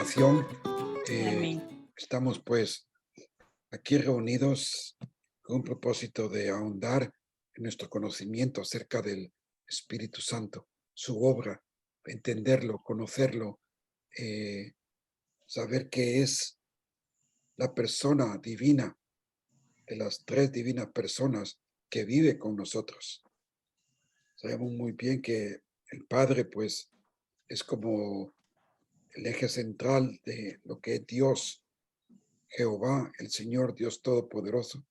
oración. Eh, Amén. Estamos pues aquí reunidos con un propósito de ahondar en nuestro conocimiento acerca del Espíritu Santo, su obra, entenderlo, conocerlo, eh, saber qué es la persona divina de las tres divinas personas que vive con nosotros. Sabemos muy bien que el Padre pues es como el eje central de lo que es Dios, Jehová, el Señor Dios Todopoderoso.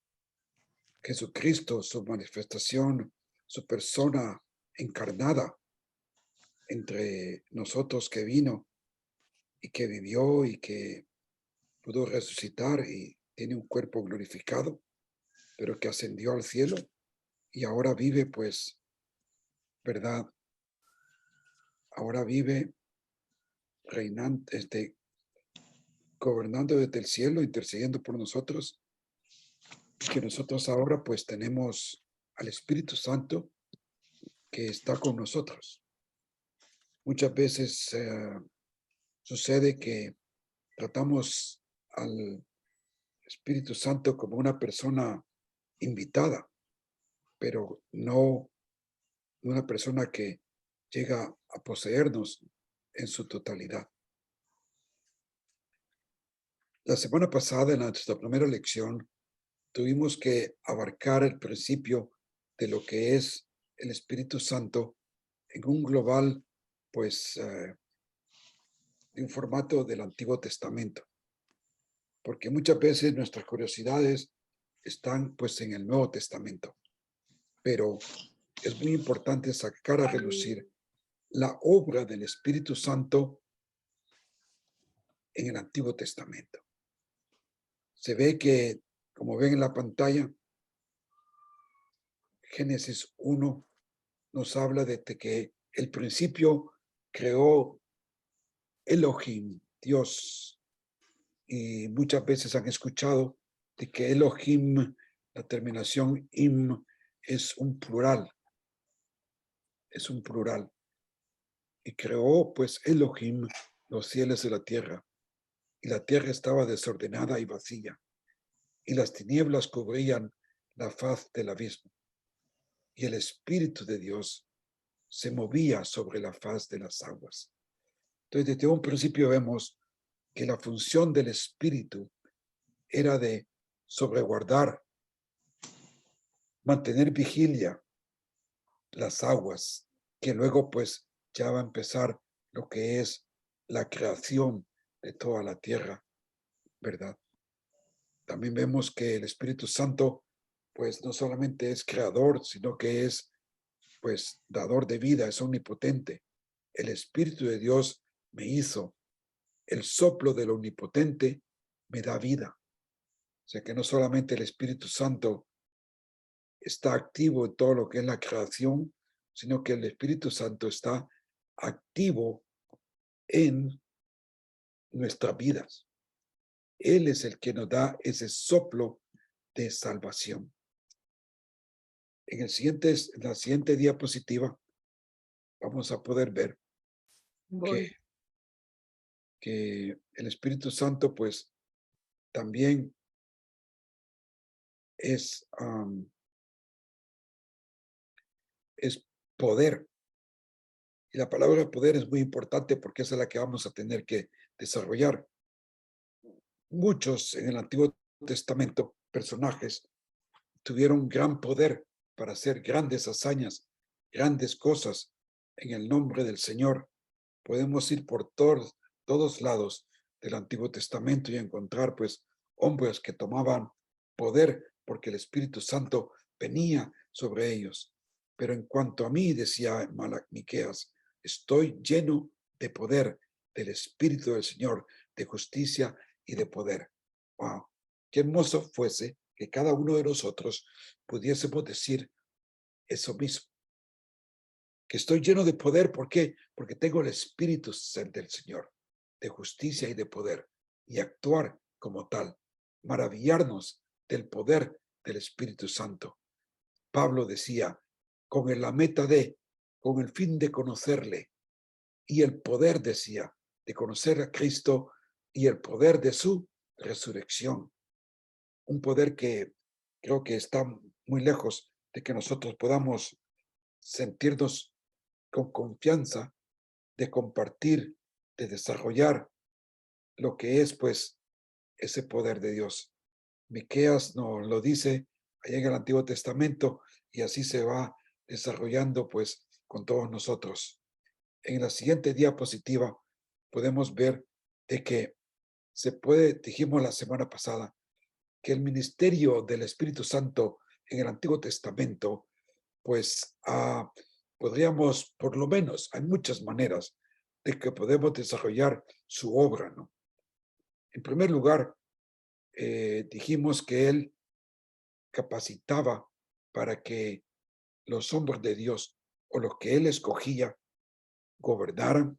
Jesucristo, su manifestación, su persona encarnada entre nosotros, que vino y que vivió y que pudo resucitar y tiene un cuerpo glorificado, pero que ascendió al cielo y ahora vive, pues, ¿verdad? Ahora vive reinando, gobernando desde el cielo, intercediendo por nosotros, y que nosotros ahora pues tenemos al Espíritu Santo que está con nosotros. Muchas veces sucede que tratamos al Espíritu Santo como una persona invitada, pero no una persona que llega a poseernos en su totalidad. La semana pasada, en nuestra primera lección, tuvimos que abarcar el principio de lo que es el Espíritu Santo en un global, pues, de un formato del Antiguo Testamento, porque muchas veces nuestras curiosidades están, pues, en el Nuevo Testamento, pero es muy importante sacar a relucir la obra del Espíritu Santo en el Antiguo Testamento. Se ve que, como ven en la pantalla, Génesis 1 nos habla de que el principio creó Elohim, Dios, y muchas veces han escuchado de que Elohim, la terminación im, es un plural, y creó pues Elohim los cielos y la tierra, y la tierra estaba desordenada y vacía, y las tinieblas cubrían la faz del abismo, y el Espíritu de Dios se movía sobre la faz de las aguas. Entonces, desde un principio vemos que la función del Espíritu era de sobreguardar, mantener vigilia las aguas, que luego pues ya va a empezar lo que es la creación de toda la tierra, ¿verdad? También vemos que el Espíritu Santo pues no solamente es creador, sino que es pues dador de vida, es omnipotente. El Espíritu de Dios me hizo, el soplo del omnipotente me da vida. O sea que no solamente el Espíritu Santo está activo en todo lo que es la creación, sino que el Espíritu Santo está activo en nuestras vidas. Él es el que nos da ese soplo de salvación. En la siguiente diapositiva vamos a poder ver que, Voy. que el Espíritu Santo pues también es, es poder. Y la palabra poder es muy importante porque esa es la que vamos a tener que desarrollar. Muchos en el Antiguo Testamento, personajes, tuvieron gran poder para hacer grandes hazañas, grandes cosas en el nombre del Señor. Podemos ir por todos lados del Antiguo Testamento y encontrar pues hombres que tomaban poder porque el Espíritu Santo venía sobre ellos. Pero en cuanto a mí, decía Miqueas, estoy lleno de poder del Espíritu del Señor, de justicia y de poder. Wow, qué hermoso fuese que cada uno de nosotros pudiésemos decir eso mismo, que estoy lleno de poder. ¿Por qué? Porque tengo el Espíritu del Señor, de justicia y de poder, y actuar como tal, maravillarnos del poder del Espíritu Santo. Pablo decía, con la meta con el fin de conocerle, y el poder, decía, de conocer a Cristo y el poder de su resurrección. Un poder que creo que está muy lejos de que nosotros podamos sentirnos con confianza de compartir, de desarrollar lo que es, pues, ese poder de Dios. Miqueas nos lo dice allá en el Antiguo Testamento y así se va desarrollando, pues, con todos nosotros. En la siguiente diapositiva podemos ver de que se puede, dijimos la semana pasada, que el ministerio del Espíritu Santo en el Antiguo Testamento, pues podríamos, por lo menos, hay muchas maneras de que podemos desarrollar su obra, ¿no? En primer lugar, dijimos que él capacitaba para que los hombres de Dios o los que él escogía gobernaran,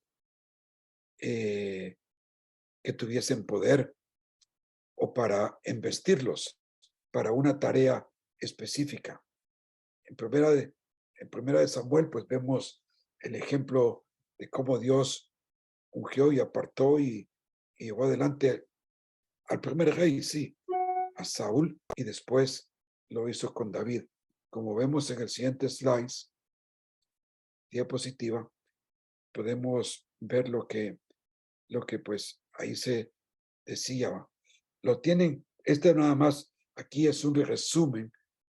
que tuviesen poder o para investirlos para una tarea específica. En primera de Samuel, pues vemos el ejemplo de cómo Dios ungió y apartó y llevó adelante al primer rey, sí, a Saúl, y después lo hizo con David. Como vemos en el siguiente slide, diapositiva, podemos ver lo que pues ahí se decía. Lo tienen, este nada más, aquí es un resumen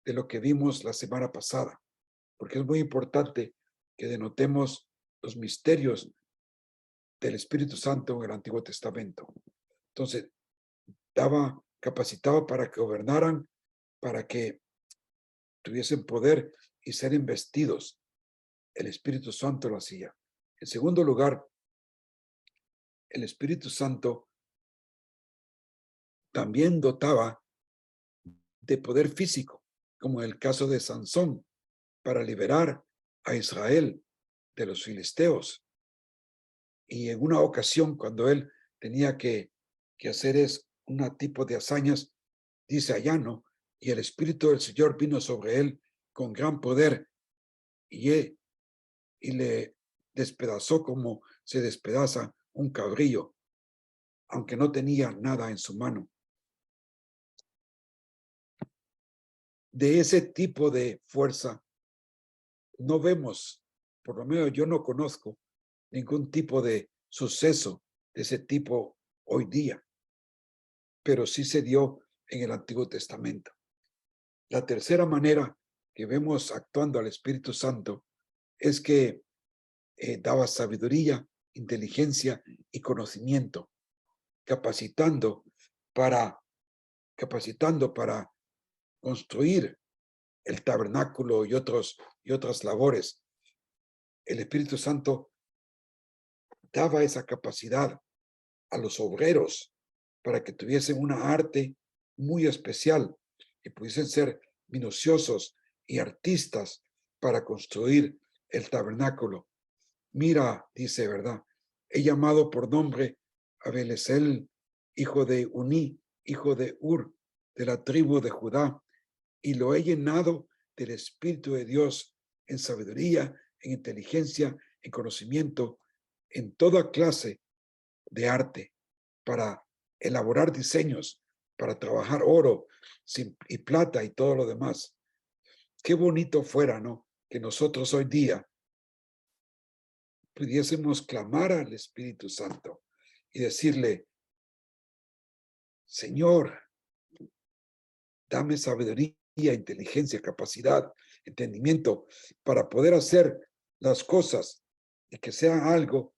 de lo que vimos la semana pasada, porque es muy importante que denotemos los misterios del Espíritu Santo en el Antiguo Testamento. Entonces, capacitaba para que gobernaran, para que tuviesen poder y ser investidos. El Espíritu Santo lo hacía. En segundo lugar, el Espíritu Santo también dotaba de poder físico, como en el caso de Sansón, para liberar a Israel de los filisteos. Y en una ocasión, cuando él tenía que hacer un tipo de hazañas, dice allá, ¿no? Y el Espíritu del Señor vino sobre él con gran poder y le despedazó como se despedaza un cabrillo, aunque no tenía nada en su mano. De ese tipo de fuerza no vemos, por lo menos yo no conozco ningún tipo de suceso de ese tipo hoy día, pero sí se dio en el Antiguo Testamento. La tercera manera que vemos actuando al Espíritu Santo es que daba sabiduría, inteligencia y conocimiento, capacitando para construir el tabernáculo y otras labores. El Espíritu Santo daba esa capacidad a los obreros para que tuviesen una arte muy especial y pudiesen ser minuciosos y artistas para construir el tabernáculo. Mira, dice, ¿verdad? He llamado por nombre a Belesel, hijo de Uní, hijo de Ur, de la tribu de Judá, y lo he llenado del Espíritu de Dios en sabiduría, en inteligencia, en conocimiento, en toda clase de arte, para elaborar diseños, para trabajar oro y plata y todo lo demás. Qué bonito fuera, ¿no? Que nosotros hoy día pudiésemos clamar al Espíritu Santo y decirle, Señor, dame sabiduría, inteligencia, capacidad, entendimiento para poder hacer las cosas y que sea algo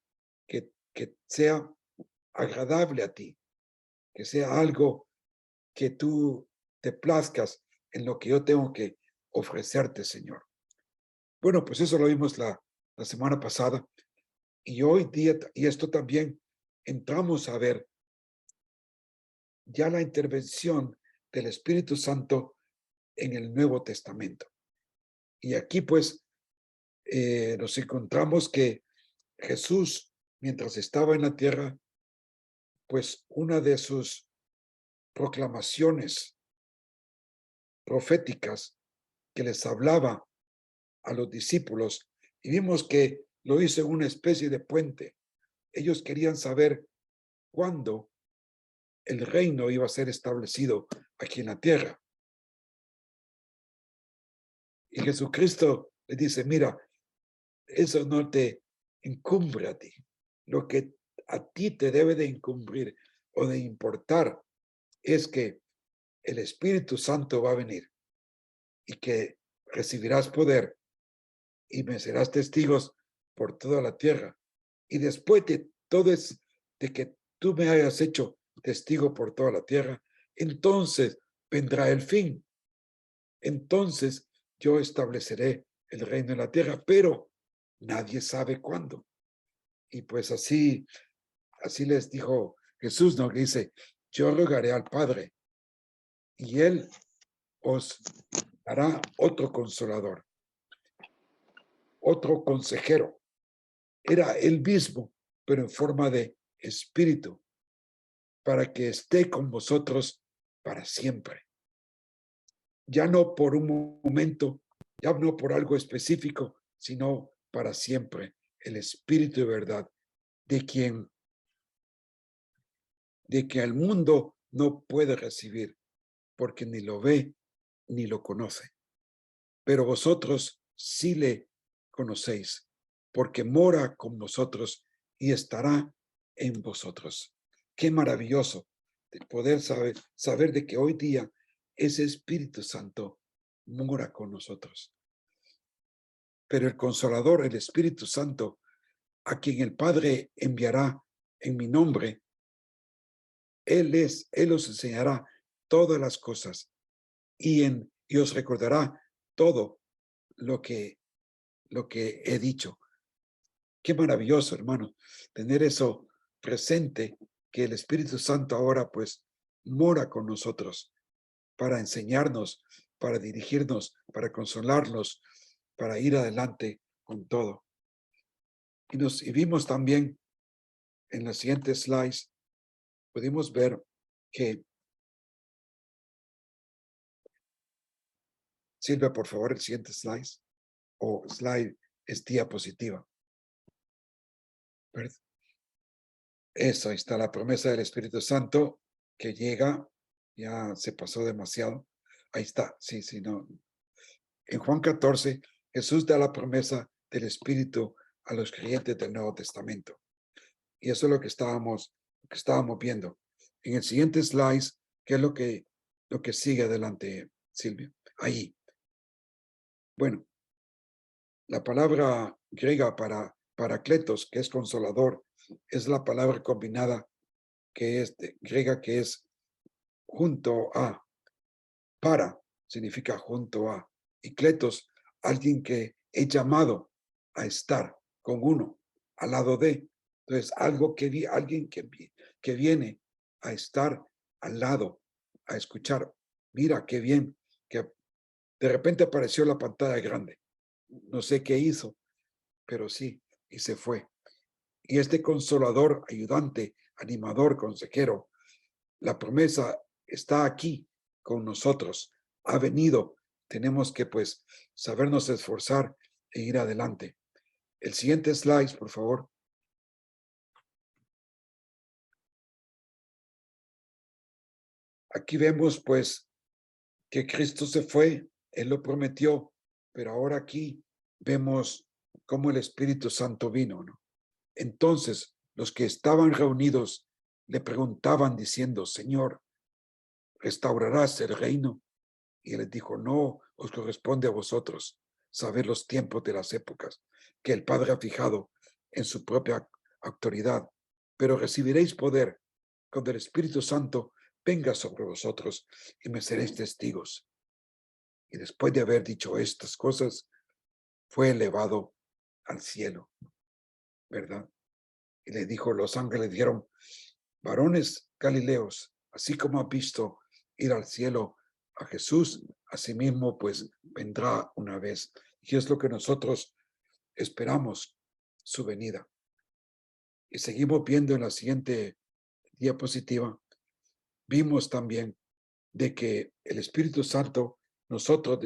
que sea agradable a ti, que sea algo que tú te plazcas en lo que yo tengo que ofrecerte, Señor. Bueno, pues eso lo vimos la semana pasada y hoy día, y esto también, entramos a ver ya la intervención del Espíritu Santo en el Nuevo Testamento. Y aquí pues nos encontramos que Jesús, mientras estaba en la tierra, pues una de sus proclamaciones proféticas que les hablaba a los discípulos, y vimos que lo hizo en una especie de puente. Ellos querían saber cuándo el reino iba a ser establecido aquí en la tierra. Y Jesucristo le dice, mira, eso no te incumbe a ti. Lo que a ti te debe de incumbrir o de importar es que el Espíritu Santo va a venir y que recibirás poder y me serás testigos por toda la tierra. Y después de todo es de que tú me hayas hecho testigo por toda la tierra, entonces vendrá el fin. Entonces yo estableceré el reino en la tierra, pero nadie sabe cuándo. Y pues así les dijo Jesús, ¿no? Que dice, yo rogaré al Padre y Él os dará otro consolador, otro consejero. Era Él mismo, pero en forma de espíritu, para que esté con vosotros para siempre. Ya no por un momento, ya no por algo específico, sino para siempre. El Espíritu de verdad, de que el mundo no puede recibir, porque ni lo ve ni lo conoce. Pero vosotros sí le conocéis, porque mora con vosotros y estará en vosotros. Qué maravilloso de poder saber de que hoy día ese Espíritu Santo mora con nosotros. Pero el Consolador, el Espíritu Santo, a quien el Padre enviará en mi nombre, Él os enseñará todas las cosas y os recordará todo lo que he dicho. Qué maravilloso, hermano, tener eso presente, que el Espíritu Santo ahora pues mora con nosotros para enseñarnos, para dirigirnos, para consolarnos, para ir adelante con todo. Y vimos también en las siguientes slides, pudimos ver que, Silvia, por favor, el siguiente slide, o slide es diapositiva. Eso, ahí está la promesa del Espíritu Santo que llega, ya se pasó demasiado. Ahí está, sí, no. En Juan 14, Jesús da la promesa del Espíritu a los creyentes del Nuevo Testamento. Y eso es lo que estábamos viendo. En el siguiente slide, ¿qué es lo que sigue adelante, Silvia? Ahí. Bueno, la palabra griega para paracletos, que es consolador, es la palabra combinada que es griega, que es junto a. Para significa junto a. Y kletos, alguien que he llamado a estar con uno, al lado de. Entonces, alguien que viene a estar al lado, a escuchar. Mira, qué bien, que de repente apareció la pantalla grande. No sé qué hizo, pero sí, y se fue. Y este consolador, ayudante, animador, consejero, la promesa está aquí con nosotros, ha venido. Tenemos que pues sabernos esforzar e ir adelante. El siguiente slide, por favor. Aquí vemos pues que Cristo se fue, Él lo prometió, pero ahora aquí vemos cómo el Espíritu Santo vino, ¿no? Entonces, los que estaban reunidos le preguntaban diciendo, Señor, ¿restaurarás el reino? Y él les dijo, no os corresponde a vosotros saber los tiempos de las épocas que el Padre ha fijado en su propia autoridad, pero recibiréis poder cuando el Espíritu Santo venga sobre vosotros y me seréis testigos. Y después de haber dicho estas cosas, fue elevado al cielo, ¿verdad? Y le dijo, los ángeles dijeron, varones Galileos, así como han visto ir al cielo a Jesús, asimismo pues vendrá una vez. Y es lo que nosotros esperamos, su venida. Y seguimos viendo en la siguiente diapositiva, vimos también de que el Espíritu Santo, nosotros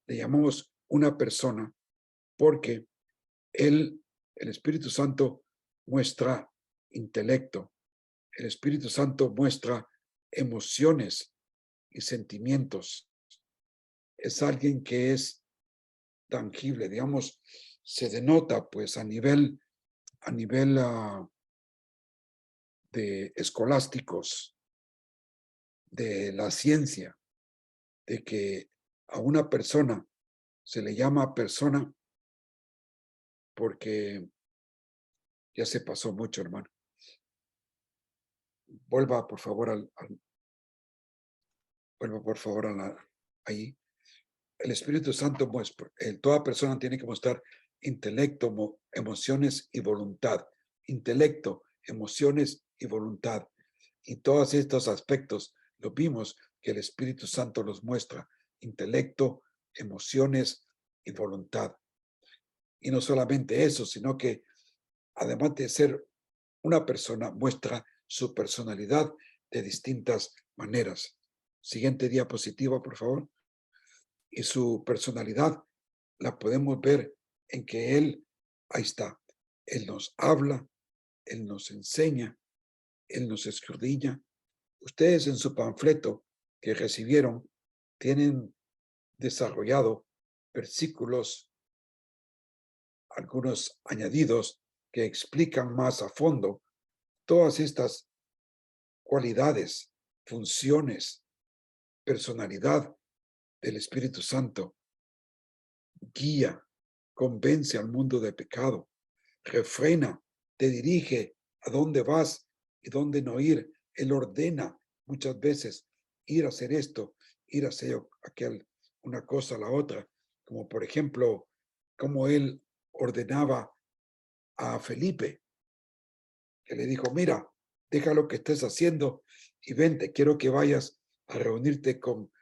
le llamamos una persona porque el Espíritu Santo muestra intelecto, el Espíritu Santo muestra emociones y sentimientos. Es alguien que es tangible, digamos, se denota pues a nivel de escolásticos, de la ciencia, de que a una persona se le llama persona porque ya se pasó mucho, hermano. Vuelva, por favor, vuelva, por favor, ahí. El Espíritu Santo muestra, toda persona tiene que mostrar intelecto, emociones y voluntad. Intelecto, emociones y voluntad. Y todos estos aspectos lo vimos que el Espíritu Santo los muestra. Intelecto, emociones y voluntad. Y no solamente eso, sino que además de ser una persona, muestra su personalidad de distintas maneras. Siguiente diapositiva, por favor. Y su personalidad la podemos ver en que Él, ahí está, Él nos habla, Él nos enseña, Él nos escudriña. Ustedes en su panfleto que recibieron tienen desarrollado versículos, algunos añadidos que explican más a fondo todas estas cualidades, funciones, personalidad del Espíritu Santo. Guía, convence al mundo de pecado, refrena, te dirige a dónde vas y dónde no ir. Él ordena muchas veces ir a hacer esto, ir a hacer aquel, una cosa a la otra, como por ejemplo, como él ordenaba a Felipe, que le dijo, mira, deja lo que estés haciendo y vente, quiero que vayas a reunirte con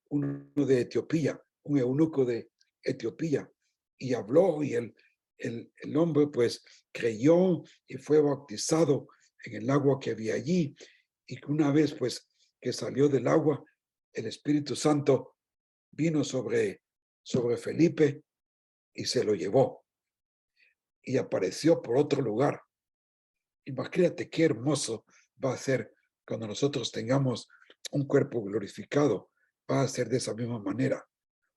uno de Etiopía, un eunuco de Etiopía. Y habló y el hombre pues creyó y fue bautizado en el agua que había allí. Y que una vez pues que salió del agua, el Espíritu Santo vino sobre Felipe y se lo llevó. Y apareció por otro lugar. Imagínate qué hermoso va a ser cuando nosotros tengamos un cuerpo glorificado. Va a ser de esa misma manera.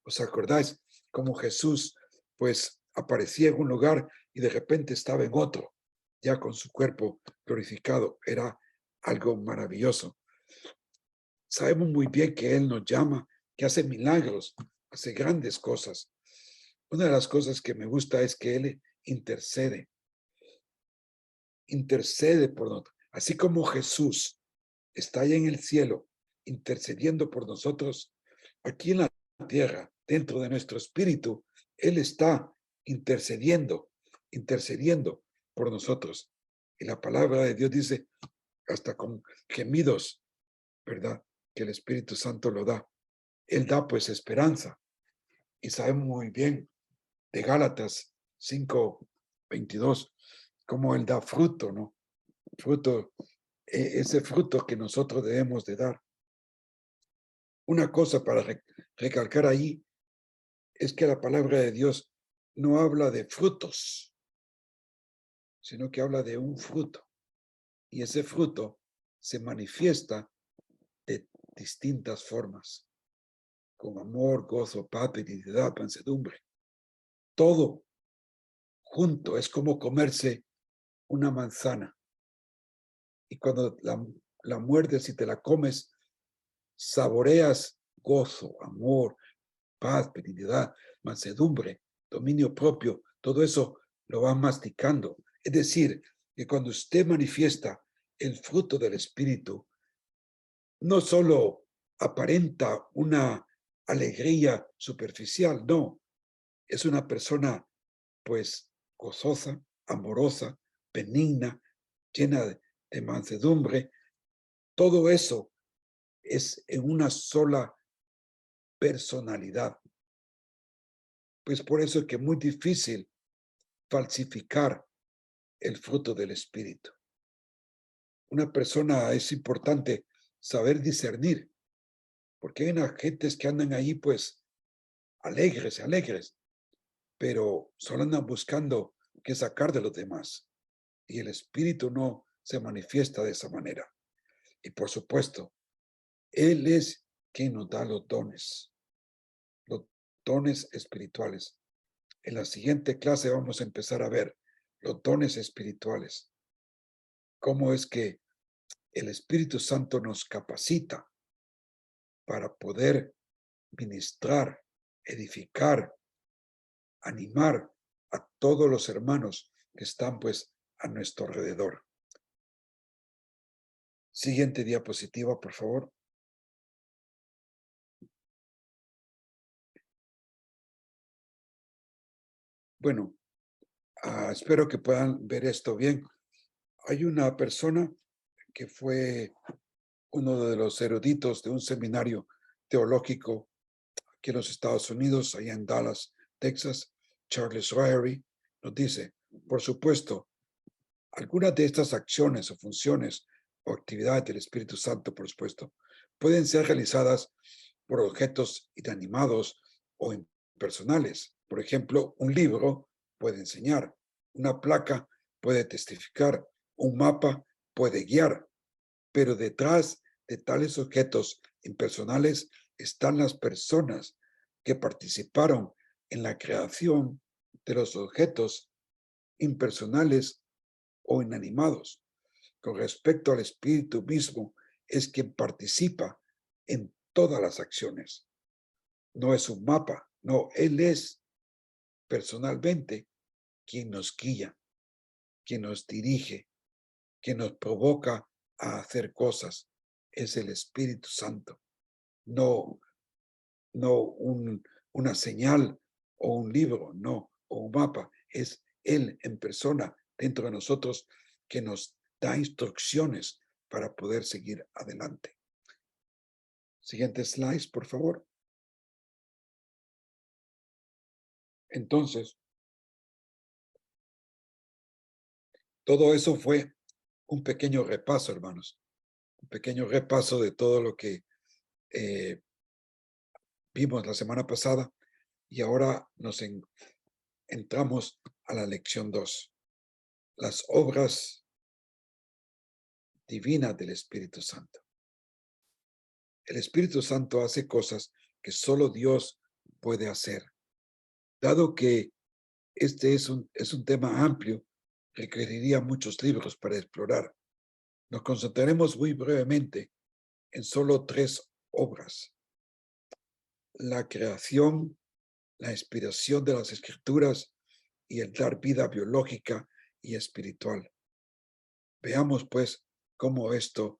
¿Os acordáis cómo Jesús pues aparecía en un lugar y de repente estaba en otro, ya con su cuerpo glorificado? Era algo maravilloso. Sabemos muy bien que Él nos llama, que hace milagros, hace grandes cosas. Una de las cosas que me gusta es que Él intercede por nosotros. Así como Jesús está allá en el cielo intercediendo por nosotros, aquí en la tierra, dentro de nuestro espíritu, Él está intercediendo por nosotros. Y la palabra de Dios dice, hasta con gemidos, ¿verdad? Que el Espíritu Santo lo da. Él da pues esperanza. Y sabemos muy bien de Gálatas 5:22, cómo Él da fruto, ¿no? Fruto, ese fruto que nosotros debemos de dar. Una cosa para recalcar ahí es que la palabra de Dios no habla de frutos, sino que habla de un fruto. Y ese fruto se manifiesta de distintas formas, con amor, gozo, paz, benignidad, mansedumbre. Todo junto es como comerse una manzana. Y cuando la muerdes y te la comes, saboreas gozo, amor, paz, benignidad, mansedumbre, dominio propio, todo eso lo va masticando. Es decir, que cuando usted manifiesta el fruto del Espíritu, no solo aparenta una alegría superficial, no, es una persona pues gozosa, amorosa, benigna, llena de mansedumbre. Todo eso es en una sola personalidad. Pues por eso es que es muy difícil falsificar el fruto del Espíritu. Una persona es importante saber discernir, porque hay unas gentes que andan ahí pues alegres, pero solo andan buscando qué sacar de los demás. Y el Espíritu no se manifiesta de esa manera. Y por supuesto, Él es quien nos da los dones espirituales. En la siguiente clase vamos a empezar a ver los dones espirituales. Cómo es que el Espíritu Santo nos capacita para poder ministrar, edificar, animar a todos los hermanos que están pues a nuestro alrededor. Siguiente diapositiva, por favor. Bueno, espero que puedan ver esto bien. Hay una persona que fue uno de los eruditos de un seminario teológico aquí en los Estados Unidos, allá en Dallas, Texas, Charles Ryrie, nos dice, por supuesto, algunas de estas acciones o funciones o actividades del Espíritu Santo, por supuesto, pueden ser realizadas por objetos inanimados o impersonales. Por ejemplo, un libro puede enseñar, una placa puede testificar, un mapa puede guiar, pero detrás de tales objetos impersonales están las personas que participaron en la creación de los objetos impersonales o inanimados. Con respecto al espíritu mismo, es quien participa en todas las acciones. No es un mapa, no, Él es personalmente quien nos guía, quien nos dirige, quien nos provoca a hacer cosas. Es el Espíritu Santo, no, una señal o un libro, no, o un mapa. Es Él en persona dentro de nosotros que nos da instrucciones para poder seguir adelante. Siguiente slide, por favor. Entonces, todo eso fue un pequeño repaso, hermanos. Un pequeño repaso de todo lo que vimos la semana pasada y ahora nos entramos a la lección 2. Las obras divinas del Espíritu Santo. El Espíritu Santo hace cosas que solo Dios puede hacer. Dado que este es un tema amplio, requeriría muchos libros para explorar. Nos concentraremos muy brevemente en solo 3 obras: la creación, la inspiración de las Escrituras y el dar vida biológica y espiritual. Veamos, pues, cómo esto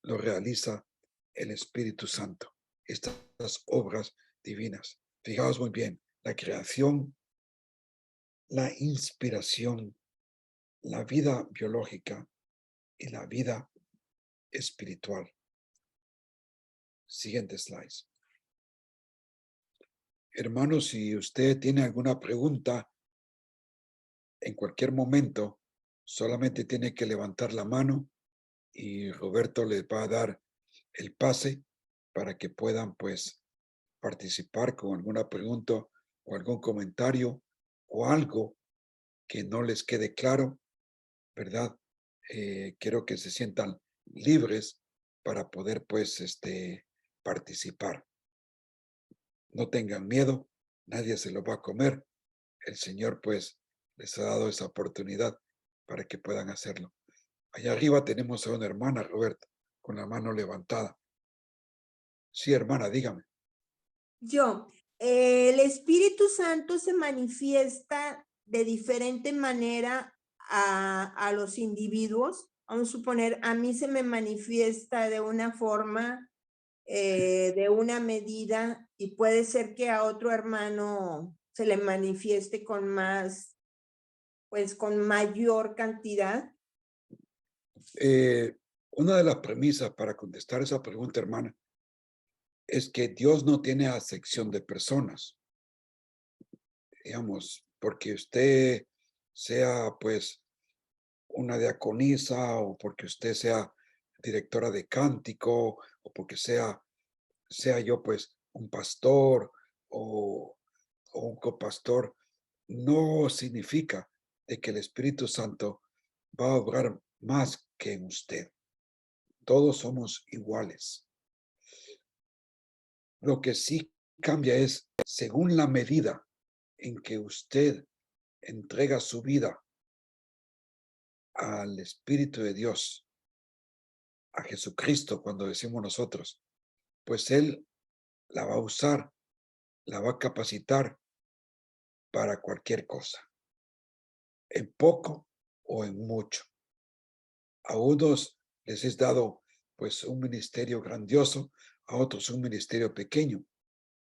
lo realiza el Espíritu Santo, estas obras divinas. Fijaos muy bien, la creación, la inspiración, la vida biológica y la vida espiritual. Siguiente slide. Hermanos, si usted tiene alguna pregunta en cualquier momento, solamente tiene que levantar la mano y Roberto les va a dar el pase para que puedan pues participar con alguna pregunta o algún comentario o algo que no les quede claro, ¿verdad? Quiero que se sientan libres para poder pues participar. No tengan miedo, nadie se lo va a comer. El Señor pues les ha dado esa oportunidad para que puedan hacerlo. Allá arriba tenemos a una hermana, Roberto, con la mano levantada. Sí, hermana, dígame. El Espíritu Santo se manifiesta de diferente manera a los individuos. Vamos a suponer, a mí se me manifiesta de una forma, de una medida, y puede ser que a otro hermano se le manifieste con más, pues con mayor cantidad. Una de las premisas para contestar esa pregunta, hermana, es que Dios no tiene acepción de personas. Digamos, porque usted sea pues una diaconisa o porque usted sea directora de cántico o porque sea yo pues un pastor o un copastor, no significa de que el Espíritu Santo va a obrar más que en usted. todos somos iguales. Lo que sí cambia es según la medida en que usted entrega su vida al Espíritu de Dios, a Jesucristo, cuando decimos nosotros, pues Él la va a usar, la va a capacitar para cualquier cosa, en poco o en mucho. A unos les es dado pues un ministerio grandioso, a otros un ministerio pequeño,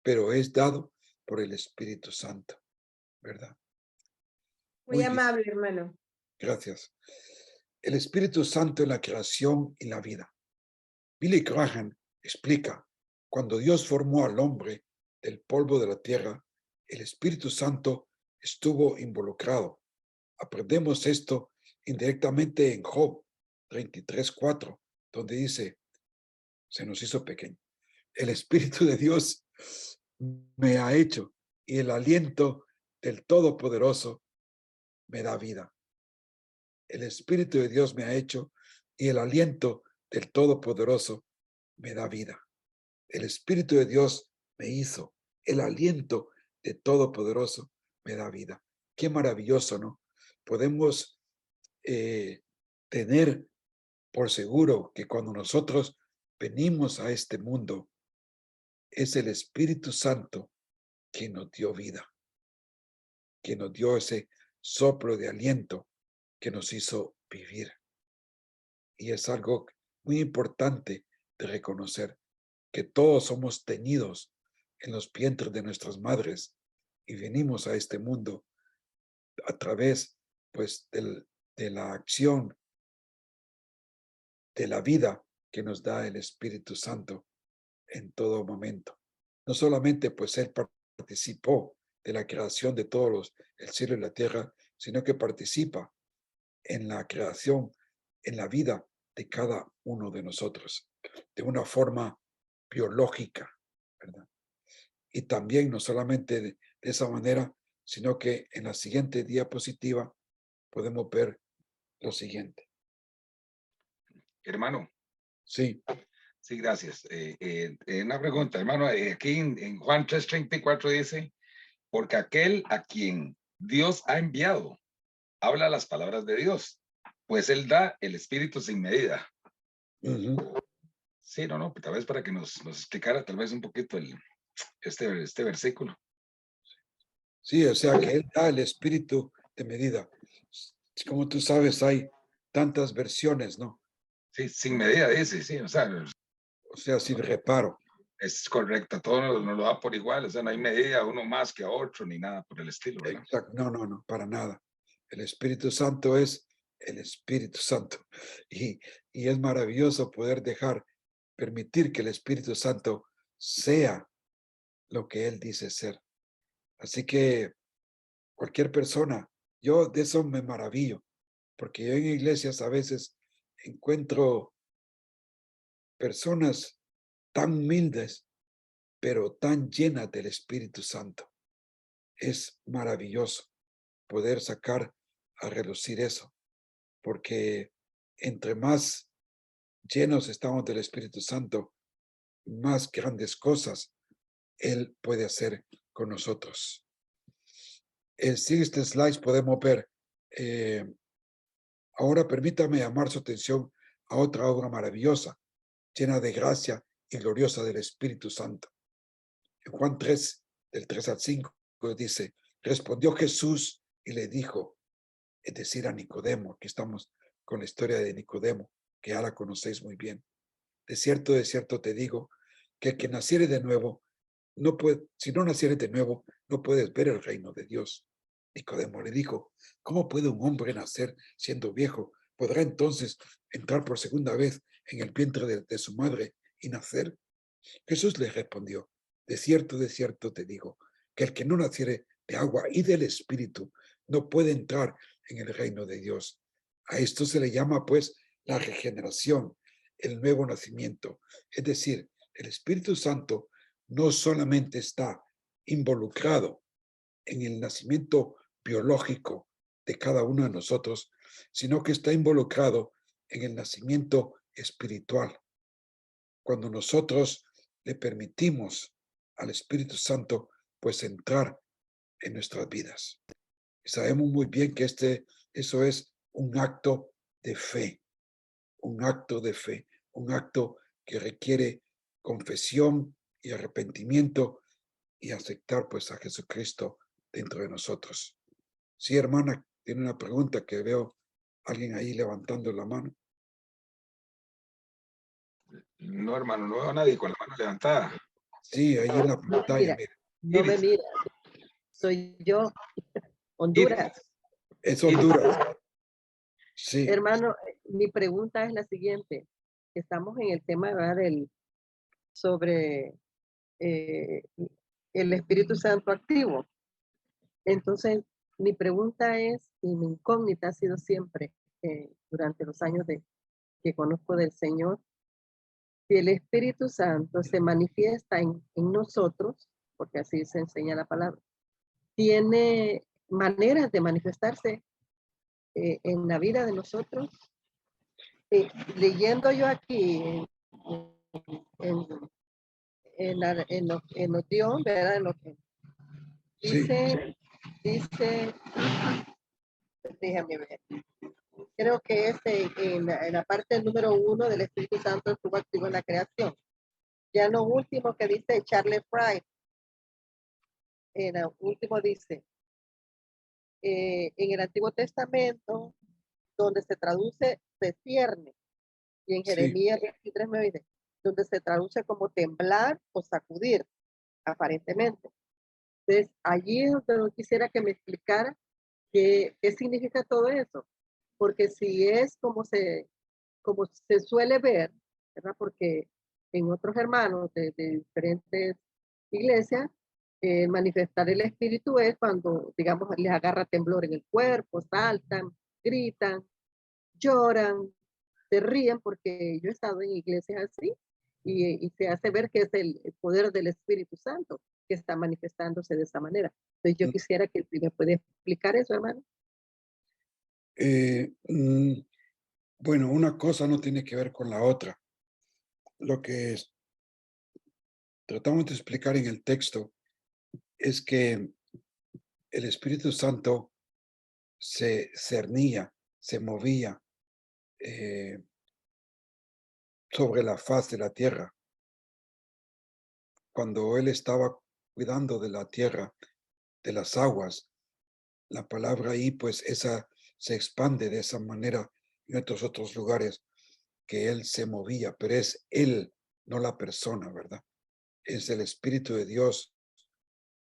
pero es dado por el Espíritu Santo, ¿verdad? Muy Muy bien, amable, hermano. gracias. El Espíritu Santo en la creación y la vida. Billy Graham explica, cuando Dios formó al hombre del polvo de la tierra, el Espíritu Santo estuvo involucrado. Aprendemos esto indirectamente en Job 33:4, donde dice, se nos hizo pequeño. El Espíritu de Dios me ha hecho y el aliento del Todopoderoso me da vida. El Espíritu de Dios me ha hecho y el aliento del Todopoderoso me da vida. El Espíritu de Dios me hizo, el aliento de Todopoderoso me da vida. Qué maravilloso, ¿no? Podemos tener por seguro que cuando nosotros venimos a este mundo, es el Espíritu Santo que nos dio vida, que nos dio ese soplo de aliento que nos hizo vivir. Y es algo muy importante de reconocer, que todos somos tenidos en los vientres de nuestras madres y venimos a este mundo a través, pues, de la acción de la vida que nos da el Espíritu Santo en todo momento. No solamente, pues, Él participó de la creación de todos el cielo y la tierra, sino que participa en la creación, en la vida de cada uno de nosotros, de una forma biológica, ¿verdad? Y también no solamente de esa manera, sino que en la siguiente diapositiva podemos ver lo siguiente. Hermano, Sí, sí, gracias. Una pregunta, hermano, aquí en Juan 3:34 dice, porque aquel a quien Dios ha enviado habla las palabras de Dios, pues Él da el Espíritu sin medida. ujú, Sí, no, tal vez para que nos explicara tal vez un poquito este versículo. sí, o sea que Él da el espíritu de medida. Como tú sabes, hay tantas versiones, ¿no? Sí, sin medida dice, sí, o sea, O sea, sin reparo. es correcto, todo nos lo da por igual, o sea, no hay medida uno más que a otro ni nada por el estilo, ¿verdad? Exacto. No, no, no, para nada. El Espíritu Santo es el Espíritu Santo. Y, y es maravilloso poder permitir que el Espíritu Santo sea lo que Él dice ser. Así que cualquier persona, yo de eso me maravillo, porque yo en iglesias a veces encuentro personas tan humildes, pero tan llenas del Espíritu Santo. Es maravilloso poder sacar a relucir eso, porque entre más llenos estamos del Espíritu Santo, más grandes cosas Él puede hacer con nosotros. En siguiente slides podemos ver, ahora permítame llamar su atención a otra obra maravillosa, llena de gracia y gloriosa del Espíritu Santo. En Juan 3, del 3 al 5, dice, respondió Jesús y le dijo, es decir, a Nicodemo, aquí estamos con la historia de Nicodemo, que ya la conocéis muy bien. De cierto te digo, que el que naciere de nuevo, no puede, si no naciere de nuevo, no puedes ver el reino de Dios. Nicodemo le dijo, ¿cómo puede un hombre nacer siendo viejo? ¿Podrá entonces entrar por segunda vez en el vientre de su madre y nacer? Jesús le respondió, de cierto te digo, que el que no naciere de agua y del Espíritu no puede entrar en el reino de Dios. A esto se le llama, pues, la regeneración, el nuevo nacimiento. Es decir, el Espíritu Santo no solamente está involucrado en el nacimiento biológico de cada uno de nosotros, sino que está involucrado en el nacimiento espiritual. Cuando nosotros le permitimos al Espíritu Santo, pues entrar en nuestras vidas. Y sabemos muy bien que eso es un acto de fe, un acto de fe, un acto que requiere confesión y arrepentimiento y aceptar pues a Jesucristo dentro de nosotros. Sí, hermana, tiene una pregunta que veo alguien ahí levantando la mano. No, hermano, no veo a nadie con la mano levantada. Sí, ahí en la pantalla, Mira, mire. no me Iris. mira, soy yo, Honduras. Es Honduras. Sí, Hermano, mi pregunta es la siguiente. Estamos en el tema, ¿verdad? Sobre el Espíritu Santo activo. Entonces, mi pregunta es, y mi incógnita ha sido siempre, durante los años que conozco del Señor, si el Espíritu Santo se manifiesta en nosotros, porque así se enseña la palabra, tiene maneras de manifestarse en la vida de nosotros. Leyendo yo aquí en, en los Dios, ¿verdad? En lo que sí, dice, déjame ver, creo que es en la parte número 1 del Espíritu Santo estuvo activo en la creación. Ya en lo último que dice Charles Fry, en el último dice, en el Antiguo Testamento, donde se traduce se cierne, y en sí. Jeremías 23 me dice, donde se traduce como temblar o sacudir, aparentemente. Entonces, allí es donde yo quisiera que me explicara qué significa todo eso, porque si es como se suele ver, ¿verdad? Porque en otros hermanos de diferentes iglesias, manifestar el espíritu es cuando, digamos, les agarra temblor en el cuerpo, saltan, gritan, lloran, se ríen, porque yo he estado en iglesias así y se hace ver que es el poder del Espíritu Santo que está manifestándose de esa manera. Entonces yo quisiera que me puede explicar eso, hermano. Bueno, una cosa no tiene que ver con la otra. Lo que tratamos de explicar en el texto es que el Espíritu Santo se cernía, se movía sobre la faz de la tierra. Cuando Él estaba cuidando de la tierra, de las aguas, la palabra ahí, pues esa se expande de esa manera en otros lugares, que Él se movía, pero es Él, no la persona, ¿verdad? Es el Espíritu de Dios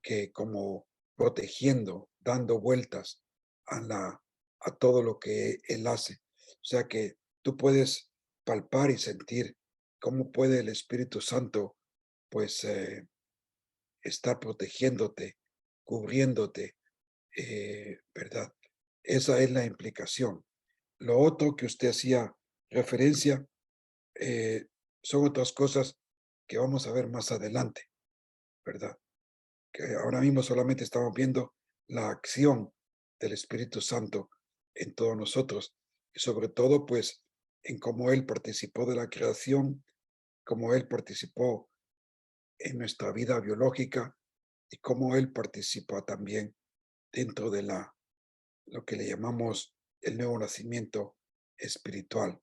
que como protegiendo, dando vueltas a todo lo que Él hace. O sea que tú puedes palpar y sentir cómo puede el Espíritu Santo, pues, estar protegiéndote, cubriéndote, ¿verdad? Esa es la implicación. Lo otro que usted hacía referencia son otras cosas que vamos a ver más adelante, ¿verdad? Que ahora mismo solamente estamos viendo la acción del Espíritu Santo en todos nosotros y sobre todo pues en cómo Él participó de la creación, cómo Él participó en nuestra vida biológica y cómo Él participa también dentro de lo que le llamamos el nuevo nacimiento espiritual,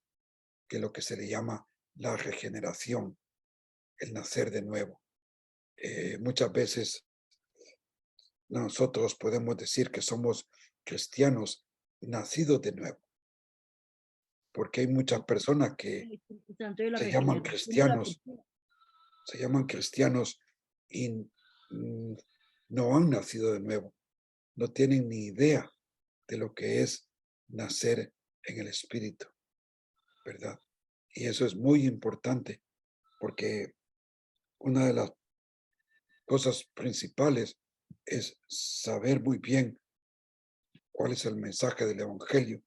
que es lo que se le llama la regeneración, el nacer de nuevo. Muchas veces nosotros podemos decir que somos cristianos nacidos de nuevo, porque hay muchas personas que El Espíritu Santo de la se llaman regeneración de la cristianos, persona. se llaman cristianos y no han nacido de nuevo, no tienen ni idea de lo que es nacer en el Espíritu, ¿verdad? Y eso es muy importante, porque una de las cosas principales es saber muy bien cuál es el mensaje del Evangelio,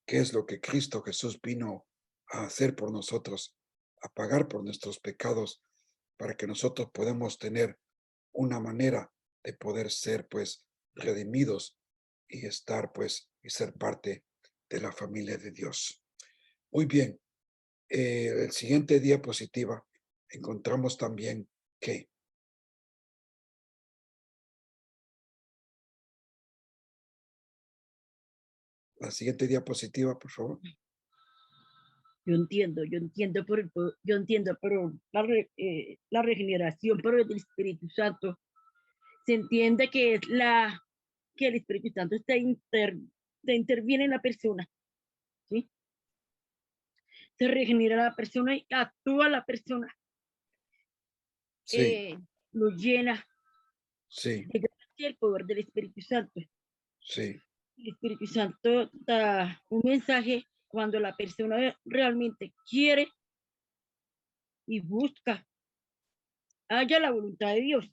qué es lo que Cristo Jesús vino a hacer por nosotros, a pagar por nuestros pecados, para que nosotros podamos tener una manera de poder ser pues redimidos y estar pues y ser parte de la familia de Dios. Muy bien, el siguiente diapositiva encontramos también que la siguiente diapositiva, por favor. Yo entiendo, yo entiendo, pero la regeneración por el Espíritu Santo se entiende que es que el Espíritu Santo interviene en la persona, ¿sí? Se regenera la persona y actúa la persona, Sí, lo llena sí, de gracia el poder del Espíritu Santo. sí, El Espíritu Santo da un mensaje cuando la persona realmente quiere y busca, haya la voluntad de Dios.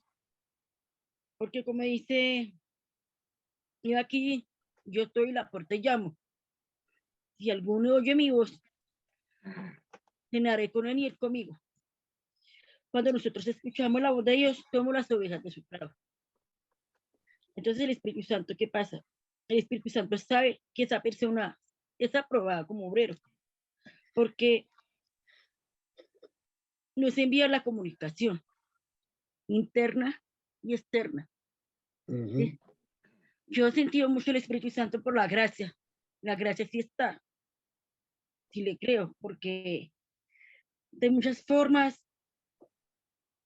Porque como dice, yo aquí, yo estoy en la puerta y llamo. Si alguno oye mi voz, cenaré con él y él conmigo. Cuando nosotros escuchamos la voz de Dios, somos las ovejas de su prado. Entonces el Espíritu Santo, ¿qué pasa? El Espíritu Santo sabe que esa persona es aprobada como obrero, porque nos envía la comunicación interna y externa. ujú, ¿Sí? Yo he sentido mucho el Espíritu Santo por la gracia. La gracia sí está, sí le creo, porque de muchas formas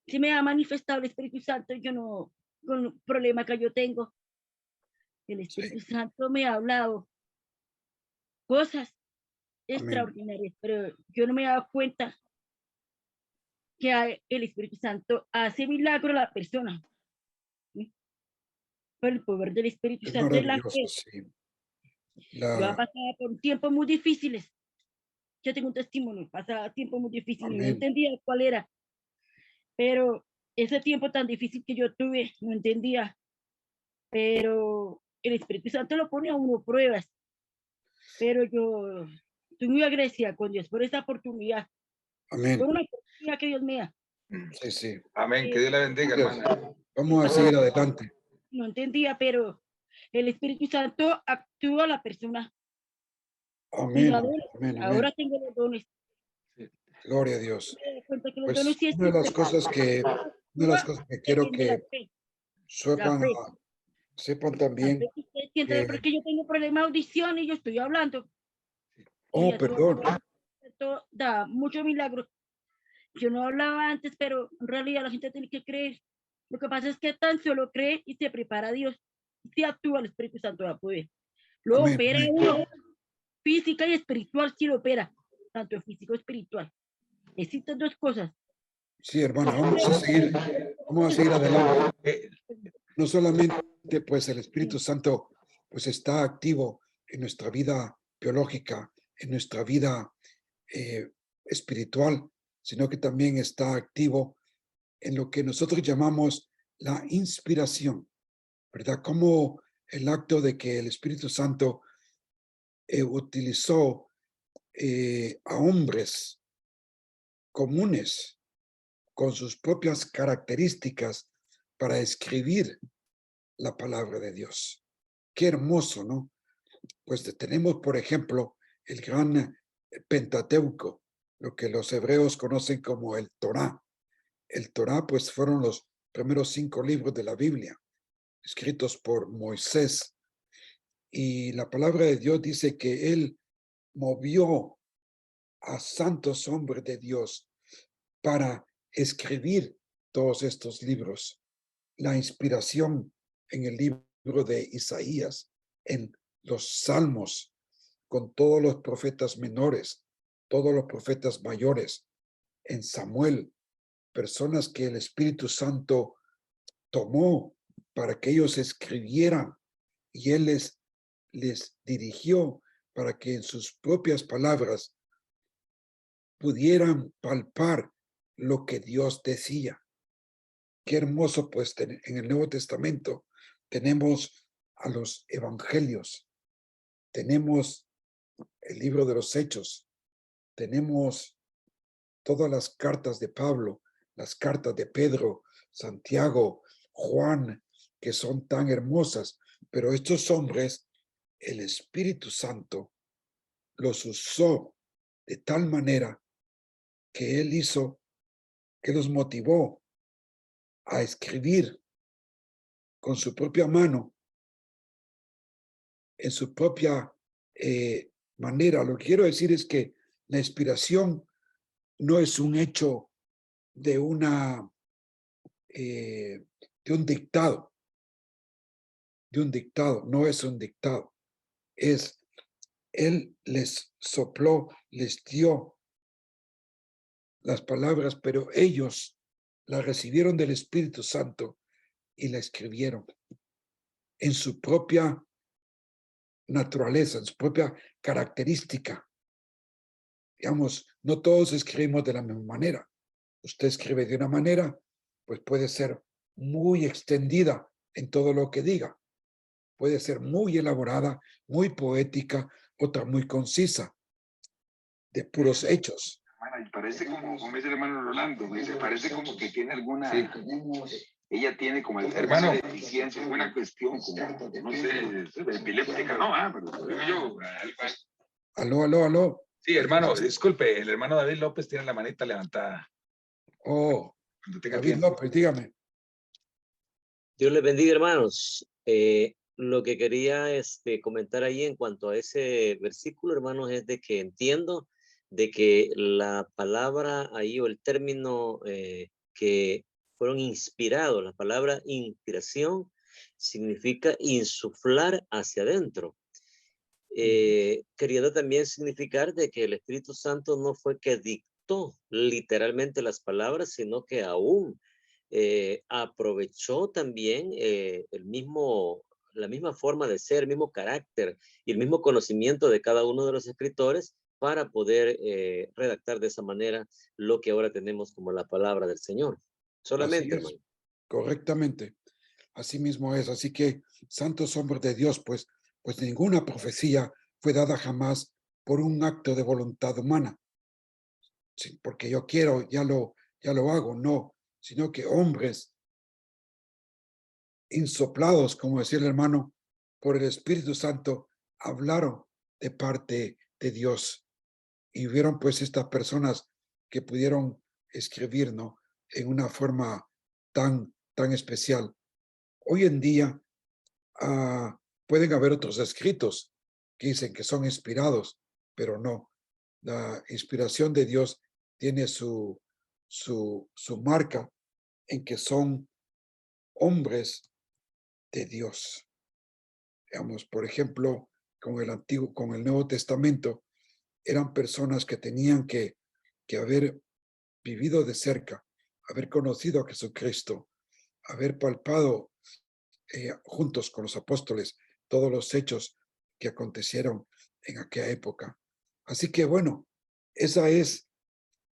se me ha manifestado el Espíritu Santo. Yo no, con el problema que yo tengo, el Espíritu sí, Santo me ha hablado cosas amén. extraordinarias, pero yo no me he dado cuenta que el Espíritu Santo hace milagro a la persona, ¿sí? Por el poder del Espíritu Es Santo en la maravilloso, fe. sí. Yo he pasado por tiempos muy difíciles. Yo tengo un testimonio, pasaba tiempos muy difíciles, no Amén, entendía cuál era, pero ese tiempo tan difícil que yo tuve, no entendía, pero el Espíritu Santo lo pone a uno pruebas, pero yo estoy muy agradecida con Dios por esa oportunidad, amén. por una oportunidad que Dios me da. Sí, sí. Amén. Que Eh, Dios la bendiga, hermana. Vamos a seguir adelante. no entendía, pero el Espíritu Santo actúa a la persona y Amén, da dones. amén, amén. Ahora tengo los dones. Gloria a Dios. Me doy cuenta que los dones Pues sí existen. una de las Actúa cosas que quiero depende de la que fe, la sepan, fe. sepan La fe también que ustedes sienten, que, porque yo tengo problema de audición y yo estoy hablando. Y oh, eso perdón, esto da mucho milagro. Yo no hablaba antes, pero en realidad la gente tiene que creer. Lo que pasa es que tan solo cree y se prepara a Dios. Si actúa el Espíritu Santo a poder. Lo amén, opera amén. uno, física y espiritual, sí lo opera. Tanto físico y espiritual. Existen dos cosas. Sí, hermana, vamos a seguir adelante. No solamente, pues, el Espíritu Santo, pues, está activo en nuestra vida biológica, en nuestra vida eh, espiritual, sino que también está activo en lo que nosotros llamamos la inspiración, ¿verdad? Como el acto de que el Espíritu Santo utilizó a hombres comunes con sus propias características para escribir la palabra de Dios. Qué hermoso, ¿no? Pues tenemos, por ejemplo, el gran Pentateuco, lo que los hebreos conocen como el Torá. El Torá, pues, fueron los primeros 5 libros de la Biblia, escritos por Moisés. Y la palabra de Dios dice que él movió a santos hombres de Dios para escribir todos estos libros. La inspiración en el libro de Isaías, en los Salmos, con todos los profetas menores, todos los profetas mayores, en Samuel, personas que el Espíritu Santo tomó para que ellos escribieran y él les dirigió para que en sus propias palabras pudieran palpar lo que Dios decía. Qué hermoso, pues, en el Nuevo Testamento tenemos a los evangelios, tenemos el libro de los Hechos, tenemos todas las cartas de Pablo, las cartas de Pedro, Santiago, Juan, que son tan hermosas, pero estos hombres, el Espíritu Santo los usó de tal manera que Él hizo, que los motivó a escribir con su propia mano, en su propia manera. Lo que quiero decir es que la inspiración no es un hecho de de un dictado, no es un dictado. Él les sopló, les dio las palabras, pero ellos la recibieron del Espíritu Santo y la escribieron en su propia naturaleza, en su propia característica. Digamos, no todos escribimos de la misma manera. Usted escribe de una manera, pues puede ser muy extendida en todo lo que diga. Puede ser muy elaborada, muy poética, otra muy concisa, de puros hechos. Y parece como dice el hermano Rolando, dice, parece como que tiene alguna, ella tiene como el hermano deficiencia, alguna cuestión como, no sé, epiléptica, no, pero yo, Aló. Sí, hermano, disculpe, el hermano David López tiene la manita levantada. Oh, Cuando tenga David tiempo. López, dígame. Dios les bendiga, hermanos. Lo que quería comentar ahí en cuanto a ese versículo, hermanos, es de que entiendo de que la palabra ahí o el término que fueron inspirados, la palabra inspiración significa insuflar hacia adentro. Queriendo también significar de que el Espíritu Santo no fue que dictó literalmente las palabras, sino que aún aprovechó también la misma forma de ser, el mismo carácter y el mismo conocimiento de cada uno de los escritores para poder redactar de esa manera lo que ahora tenemos como la palabra del Señor. Solamente, hermano. Correctamente. Así mismo es. Así que, santos hombres de Dios, pues ninguna profecía fue dada jamás por un acto de voluntad humana. Sí, porque yo quiero, ya lo hago, no, sino que hombres insoplados, como decía el hermano, por el Espíritu Santo, hablaron de parte de Dios. Y hubieron pues estas personas que pudieron escribir, ¿no?, en una forma tan especial. Hoy en día pueden haber otros escritos que dicen que son inspirados, pero no. La inspiración de Dios tiene su marca en que son hombres de Dios. Digamos, por ejemplo, con el Nuevo Testamento, eran personas que tenían que haber vivido de cerca, haber conocido a Jesucristo, haber palpado juntos con los apóstoles todos los hechos que acontecieron en aquella época. Así que bueno, esa es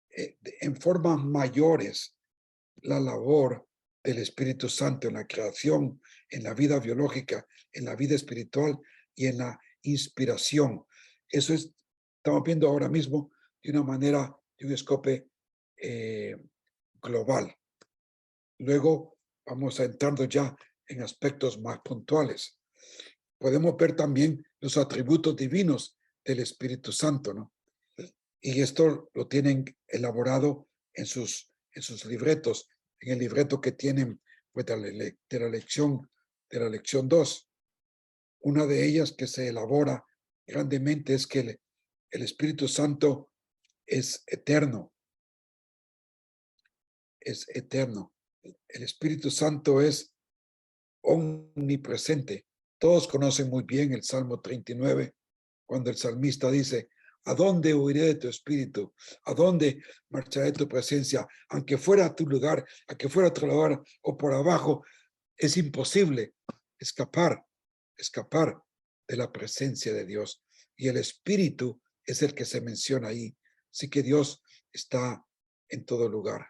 en formas mayores la labor del Espíritu Santo en la creación, en la vida biológica, en la vida espiritual y en la inspiración. Eso estamos viendo ahora mismo de una manera, de un escope global. Luego vamos entrando ya en aspectos más puntuales. Podemos ver también los atributos divinos del Espíritu Santo, ¿no? Y esto lo tienen elaborado en sus libretos, en el libreto que tienen pues, de la lección 2. Una de ellas que se elabora grandemente es que el Espíritu Santo es eterno. Es eterno. El Espíritu Santo es omnipresente. Todos conocen muy bien el Salmo 39, cuando el salmista dice: ¿a dónde huiré de tu espíritu? ¿A dónde marcharé de tu presencia? Aunque fuera a tu lugar, a que fuera a otro lugar o por abajo, es imposible escapar de la presencia de Dios. Y el espíritu es el que se menciona ahí. Así que Dios está en todo lugar.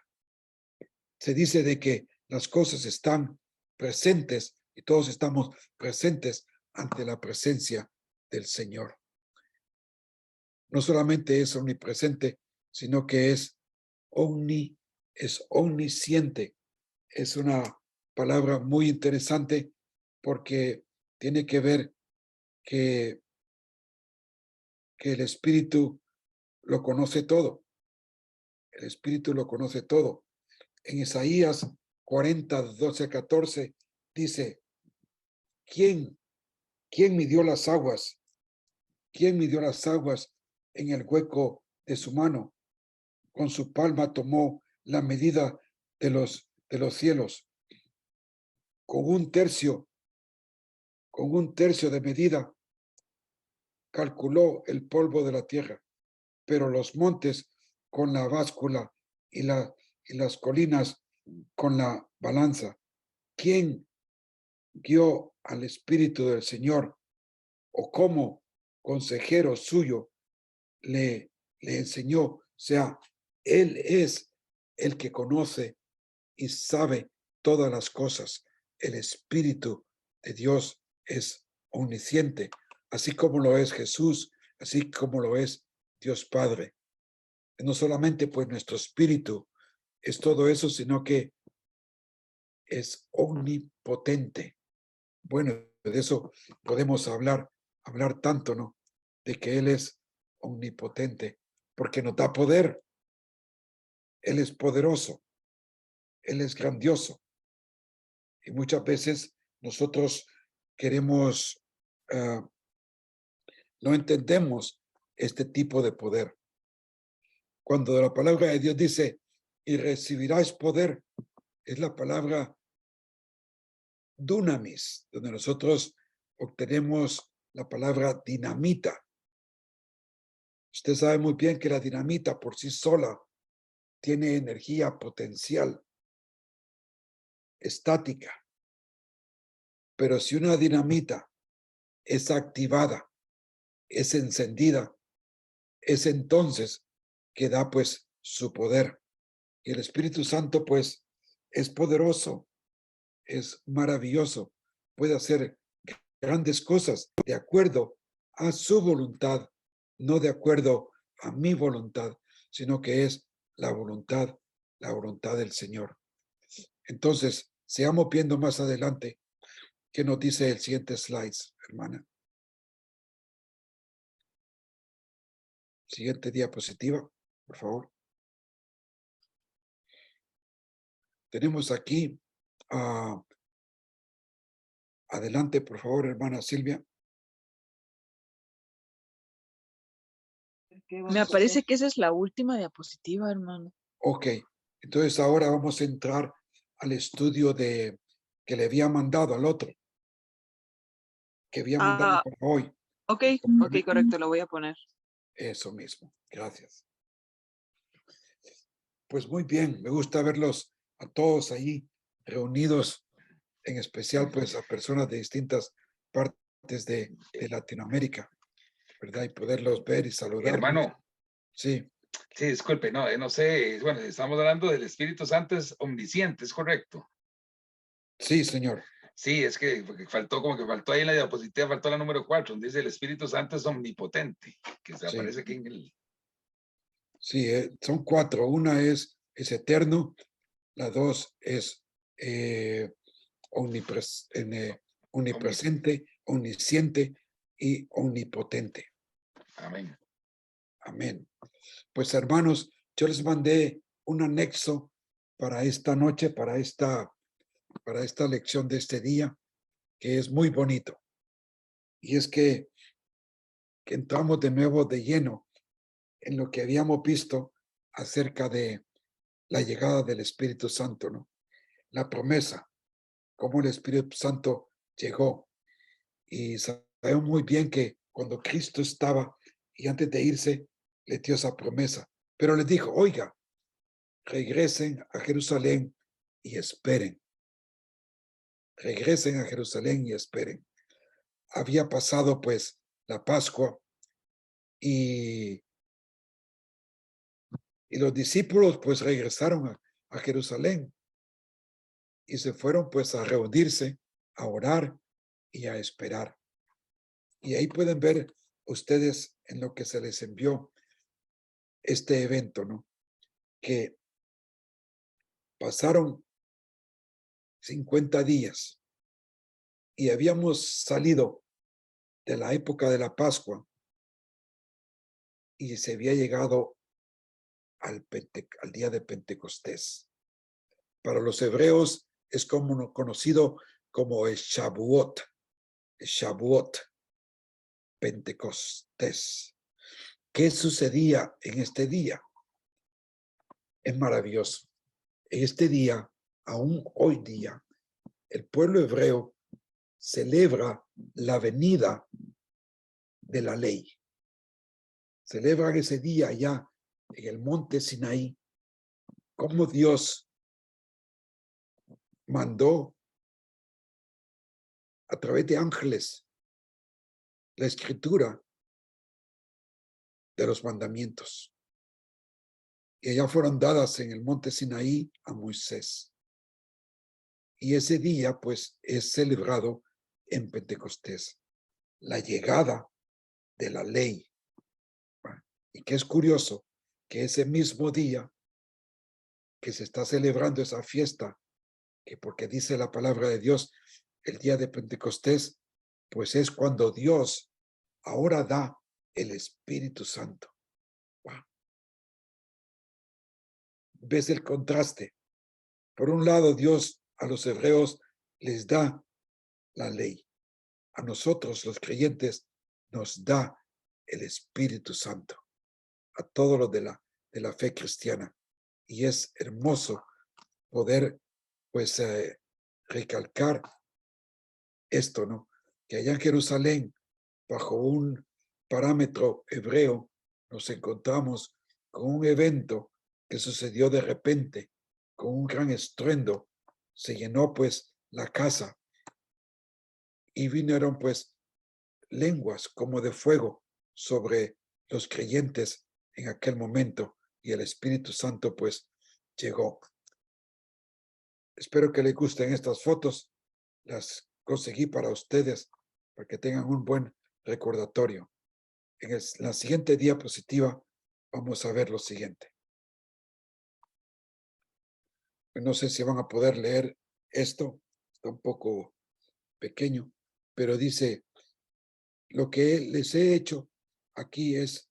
Se dice de que las cosas están presentes y todos estamos presentes ante la presencia del Señor. No solamente es omnipresente, sino que es omnisciente. Es una palabra muy interesante porque tiene que ver que el Espíritu lo conoce todo. El Espíritu lo conoce todo. En Isaías 40, 12 a 14 dice, ¿quién midió las aguas? ¿Quién midió las aguas en el hueco de su mano? Con su palma tomó la medida de los cielos. Con un tercio de medida calculó el polvo de la tierra, pero los montes con la báscula y las colinas con la balanza. ¿Quién guió al Espíritu del Señor o como consejero suyo le enseñó? O sea, Él es el que conoce y sabe todas las cosas. El Espíritu de Dios es omnisciente, así como lo es Jesús, así como lo es Dios Padre. No solamente pues nuestro espíritu es todo eso, sino que es omnipotente. Bueno, de eso podemos hablar tanto, ¿no? De que Él es omnipotente, porque nos da poder. Él es poderoso, Él es grandioso. Y muchas veces nosotros queremos, no entendemos este tipo de poder. Cuando la palabra de Dios dice, y recibirás poder, es la palabra dunamis, donde nosotros obtenemos la palabra dinamita. Usted sabe muy bien que la dinamita por sí sola tiene energía potencial estática. Pero si una dinamita es activada, es encendida, es entonces que da pues su poder. Y el Espíritu Santo pues es poderoso, es maravilloso, puede hacer grandes cosas de acuerdo a su voluntad, no de acuerdo a mi voluntad, sino que es la voluntad del Señor. Entonces, sigamos viendo más adelante qué nos dice el siguiente slide, hermana. Siguiente diapositiva, por favor. Tenemos aquí, adelante, por favor, hermana Silvia. Me parece que esa es la última diapositiva, hermano. Ok, entonces ahora vamos a entrar al estudio que le había mandado al otro, que había mandado para hoy. Ok, correcto, lo voy a poner. Eso mismo, gracias. Pues muy bien, me gusta verlos a todos ahí reunidos, en especial pues a personas de distintas partes de Latinoamérica, ¿verdad? Y poderlos ver y saludar. Hermano. Sí. Sí, disculpe, no sé, bueno, estamos hablando del Espíritu Santo, es omnisciente, ¿es correcto? Sí, señor. Sí, es que faltó ahí en la diapositiva, faltó la número 4, donde dice el Espíritu Santo es omnipotente, que se aparece aquí en el... Sí, son 4. Una es eterno, la 2 es omnipresente, omnisciente y omnipotente. Amén. Amén. Pues hermanos, yo les mandé un anexo para esta noche, para esta lección de este día, que es muy bonito. Y es que entramos de nuevo de lleno en lo que habíamos visto acerca de la llegada del Espíritu Santo, ¿no? La promesa, cómo el Espíritu Santo llegó. Y sabemos muy bien que cuando Cristo estaba y antes de irse, le dio esa promesa. Pero les dijo, oiga, regresen a Jerusalén y esperen. Regresen a Jerusalén y esperen. Había pasado pues la Pascua y los discípulos pues regresaron a Jerusalén y se fueron pues a reunirse, a orar y a esperar. Y ahí pueden ver ustedes en lo que se les envió este evento, ¿no? Que pasaron 50 días y habíamos salido de la época de la Pascua y se había llegado al día de Pentecostés. Para los hebreos es como conocido como el Shavuot, Pentecostés. ¿Qué sucedía en este día? Es maravilloso. En este día, aún hoy día, el pueblo hebreo celebra la venida de la ley. Celebran ese día allá en el monte Sinaí, como Dios mandó a través de ángeles la escritura de los mandamientos. Y allá fueron dadas en el monte Sinaí a Moisés. Y ese día, pues, es celebrado en Pentecostés, la llegada de la ley. Y que es curioso que ese mismo día que se está celebrando esa fiesta, que porque dice la palabra de Dios, el día de Pentecostés, pues es cuando Dios ahora da el Espíritu Santo. Wow. ¿Ves el contraste? Por un lado, Dios a los hebreos les da la ley. A nosotros, los creyentes, nos da el Espíritu Santo. A todos los de la fe cristiana. Y es hermoso poder, pues, recalcar esto, ¿no? Que allá en Jerusalén, bajo un parámetro hebreo, nos encontramos con un evento que sucedió de repente, con un gran estruendo. Se llenó, pues, la casa y vinieron, pues, lenguas como de fuego sobre los creyentes en aquel momento y el Espíritu Santo, pues, llegó. Espero que les gusten estas fotos. Las conseguí para ustedes, para que tengan un buen recordatorio. En la siguiente diapositiva vamos a ver lo siguiente. No sé si van a poder leer esto, está un poco pequeño, pero dice, lo que les he hecho aquí es,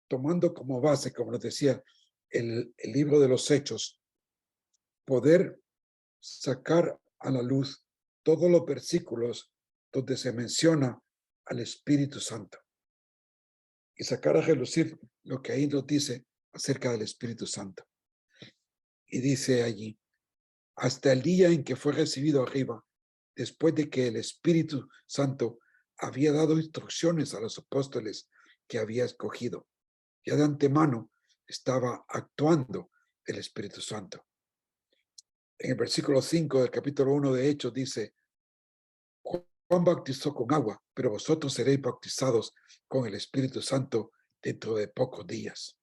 tomando como base, como les decía, el libro de los Hechos, poder sacar a la luz todos los versículos donde se menciona al Espíritu Santo y sacar a relucir lo que ahí nos dice acerca del Espíritu Santo. Y dice allí, hasta el día en que fue recibido arriba, después de que el Espíritu Santo había dado instrucciones a los apóstoles que había escogido. Ya de antemano estaba actuando el Espíritu Santo. En el versículo 5 del capítulo 1 de Hechos dice, Juan bautizó con agua, pero vosotros seréis bautizados con el Espíritu Santo dentro de pocos días.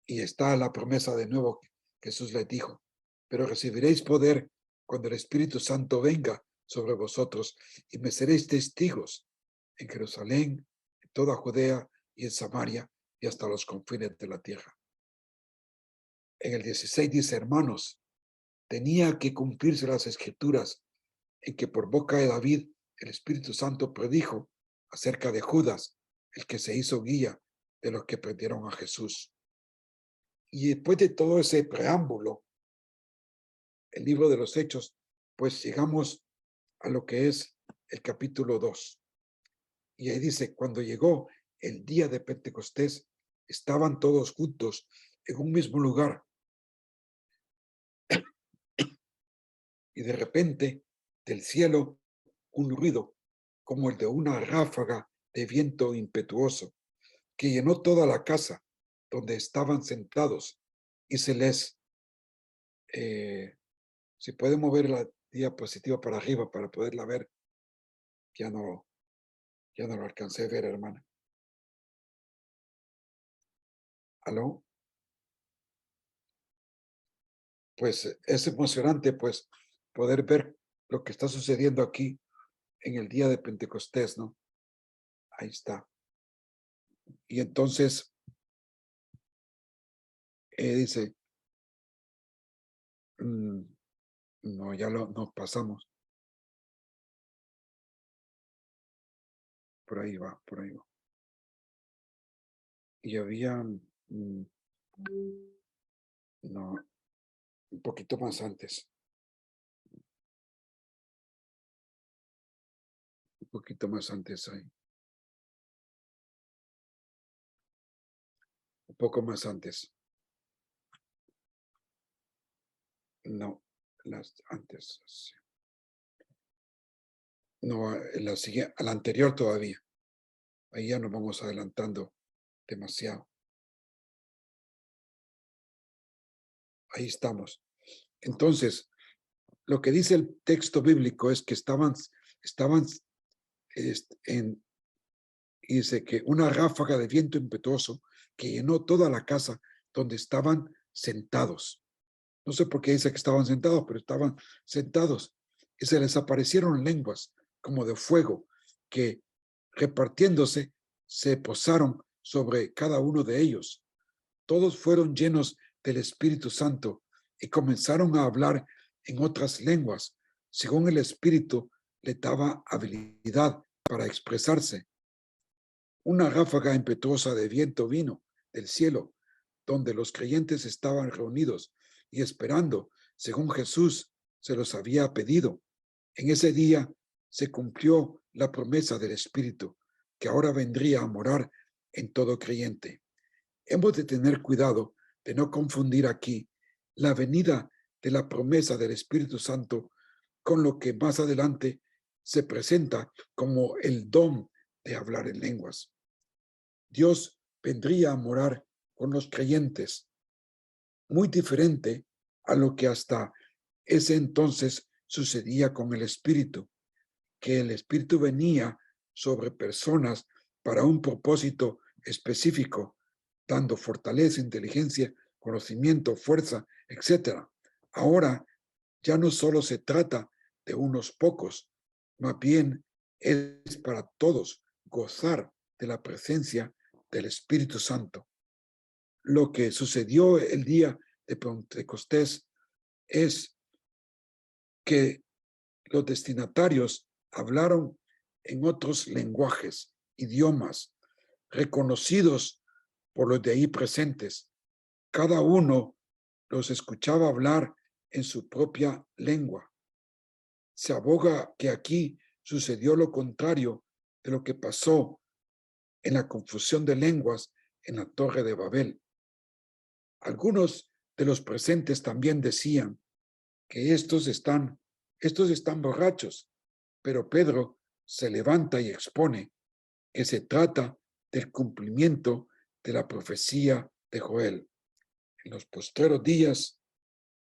Y está la promesa de nuevo. Jesús les dijo, pero recibiréis poder cuando el Espíritu Santo venga sobre vosotros y me seréis testigos en Jerusalén, en toda Judea y en Samaria y hasta los confines de la tierra. En el 16 dice, hermanos, tenía que cumplirse las escrituras en que por boca de David el Espíritu Santo predijo acerca de Judas, el que se hizo guía de los que prendieron a Jesús. Y después de todo ese preámbulo, el libro de los Hechos, pues llegamos a lo que es el capítulo 2. Y ahí dice, cuando llegó el día de Pentecostés, estaban todos juntos en un mismo lugar. Y de repente, del cielo, un ruido como el de una ráfaga de viento impetuoso que llenó toda la casa donde estaban sentados y se les, si puede mover la diapositiva para arriba para poderla ver, ya no lo alcancé a ver, hermana. ¿Aló? Pues es emocionante, pues, poder ver lo que está sucediendo aquí en el día de Pentecostés, ¿no? Ahí está. Y entonces, dice, no, ya nos pasamos. Por ahí va, por ahí va. y había, no, un poquito más antes. Un poquito más antes ahí. Un poco más antes. No, las antes. Sí. No, la siguiente, a la anterior todavía. Ahí ya nos vamos adelantando demasiado. Ahí estamos. Entonces, lo que dice el texto bíblico es que estaban y dice que una ráfaga de viento impetuoso que llenó toda la casa donde estaban sentados. No sé por qué dice que estaban sentados, pero estaban sentados. Y se les aparecieron lenguas como de fuego que repartiéndose se posaron sobre cada uno de ellos. Todos fueron llenos del Espíritu Santo y comenzaron a hablar en otras lenguas, según el Espíritu le daba habilidad para expresarse. Una ráfaga impetuosa de viento vino del cielo, donde los creyentes estaban reunidos y esperando, según Jesús se los había pedido. En ese día se cumplió la promesa del Espíritu, que ahora vendría a morar en todo creyente. Hemos de tener cuidado de no confundir aquí la venida de la promesa del Espíritu Santo con lo que más adelante se presenta como el don de hablar en lenguas. Dios vendría a morar con los creyentes, muy diferente a lo que hasta ese entonces sucedía con el Espíritu, que el Espíritu venía sobre personas para un propósito específico, dando fortaleza, inteligencia, conocimiento, fuerza, etc. Ahora ya no solo se trata de unos pocos, más bien es para todos gozar de la presencia del Espíritu Santo. Lo que sucedió el día de Pentecostés es que los destinatarios hablaron en otros lenguajes, idiomas, reconocidos por los de ahí presentes. Cada uno los escuchaba hablar en su propia lengua. Se aboga que aquí sucedió lo contrario de lo que pasó en la confusión de lenguas en la Torre de Babel. Algunos de los presentes también decían que estos están borrachos, pero Pedro se levanta y expone que se trata del cumplimiento de la profecía de Joel. En los postreros días,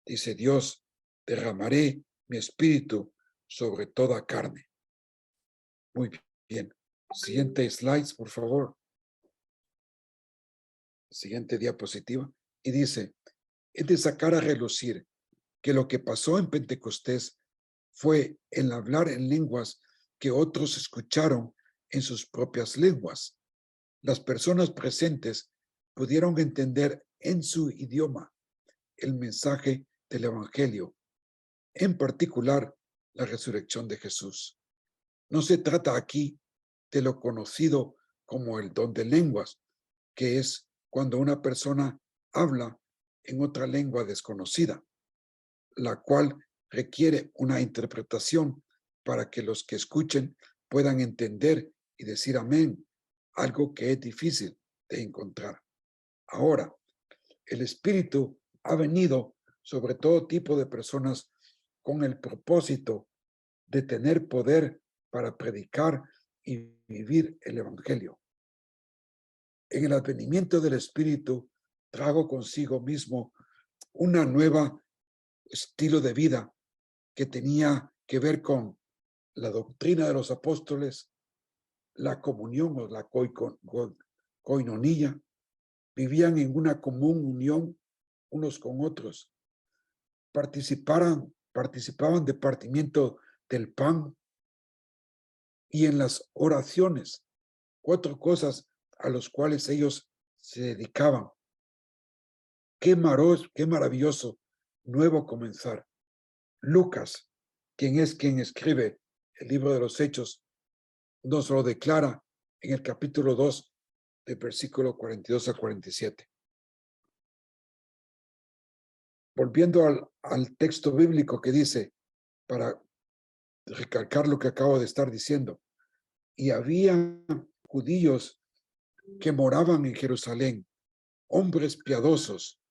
dice Dios, derramaré mi espíritu sobre toda carne. Muy bien. Siguiente slides, por favor. Siguiente diapositiva. Y dice, es de sacar a relucir que lo que pasó en Pentecostés fue el hablar en lenguas que otros escucharon en sus propias lenguas. Las personas presentes pudieron entender en su idioma el mensaje del Evangelio, en particular la resurrección de Jesús. No se trata aquí de lo conocido como el don de lenguas, que es cuando una persona habla en otra lengua desconocida, la cual requiere una interpretación para que los que escuchen puedan entender y decir amén, algo que es difícil de encontrar. Ahora, el Espíritu ha venido sobre todo tipo de personas con el propósito de tener poder para predicar y vivir el Evangelio. En el advenimiento del Espíritu trajo consigo mismo una nueva estilo de vida que tenía que ver con la doctrina de los apóstoles, la comunión o la coinonía. Vivían en una común unión unos con otros. Participaban de partimiento del pan y en las oraciones, 4 cosas a las cuales ellos se dedicaban. Qué maravilloso nuevo comenzar. Lucas, quien escribe el libro de los Hechos, nos lo declara en el capítulo 2, del versículo 42 al 47. Volviendo al texto bíblico que dice, para recalcar lo que acabo de estar diciendo, y había judíos que moraban en Jerusalén, hombres piadosos,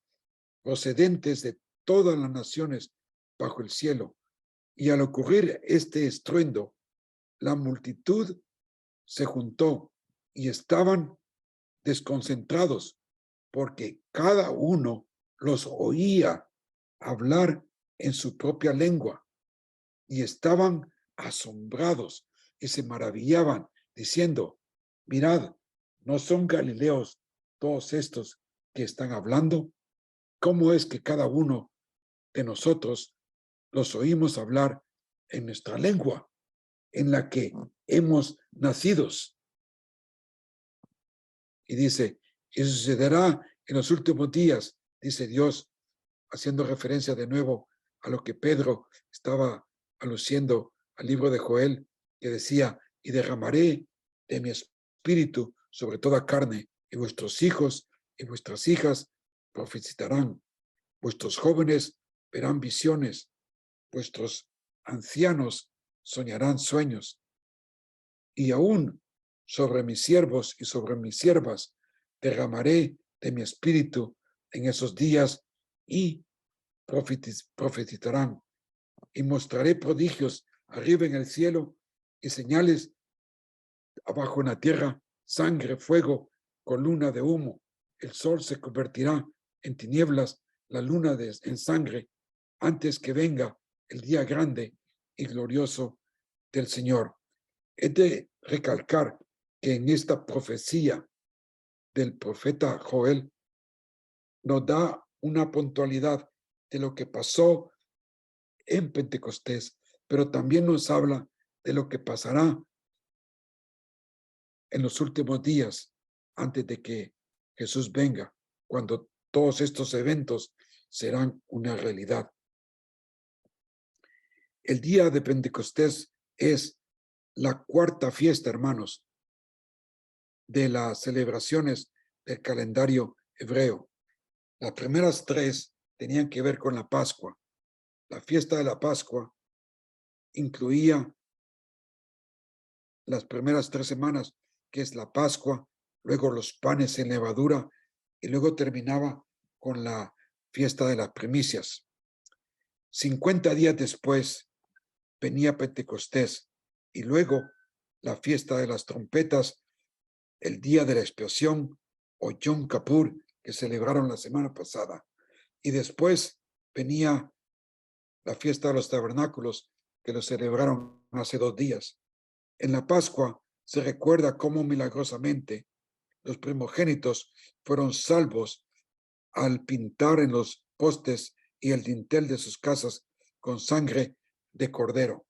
procedentes de todas las naciones bajo el cielo. Y al ocurrir este estruendo, la multitud se juntó y estaban desconcentrados porque cada uno los oía hablar en su propia lengua y estaban asombrados y se maravillaban diciendo, mirad, ¿no son galileos todos estos que están hablando? ¿Cómo es que cada uno de nosotros los oímos hablar en nuestra lengua, en la que hemos nacidos? Y dice, y sucederá en los últimos días, dice Dios, haciendo referencia de nuevo a lo que Pedro estaba aluciendo al libro de Joel, que decía, y derramaré de mi espíritu sobre toda carne, y vuestros hijos y vuestras hijas profetizarán, vuestros jóvenes verán visiones, vuestros ancianos soñarán sueños, y aún sobre mis siervos y sobre mis siervas derramaré de mi espíritu en esos días y profetizarán, y mostraré prodigios arriba en el cielo y señales abajo en la tierra, sangre, fuego, columna de humo. El sol se convertirá en tinieblas, la luna en sangre, antes que venga el día grande y glorioso del Señor. Es de recalcar que en esta profecía del profeta Joel nos da una puntualidad de lo que pasó en Pentecostés, pero también nos habla de lo que pasará en los últimos días antes de que Jesús venga, cuando todos estos eventos serán una realidad. El día de Pentecostés es la cuarta fiesta, hermanos, de las celebraciones del calendario hebreo. Las primeras tres tenían que ver con la Pascua. La fiesta de la Pascua incluía las primeras 3 semanas, que es la Pascua, luego los panes sin levadura, y luego terminaba con la fiesta de las primicias. 50 días después venía Pentecostés, y luego la fiesta de las trompetas, el día de la expiación, o Yom Kippur, que celebraron la semana pasada. Y después venía la fiesta de los tabernáculos, que lo celebraron hace 2 días. En la Pascua se recuerda cómo milagrosamente los primogénitos fueron salvos al pintar en los postes y el dintel de sus casas con sangre de cordero.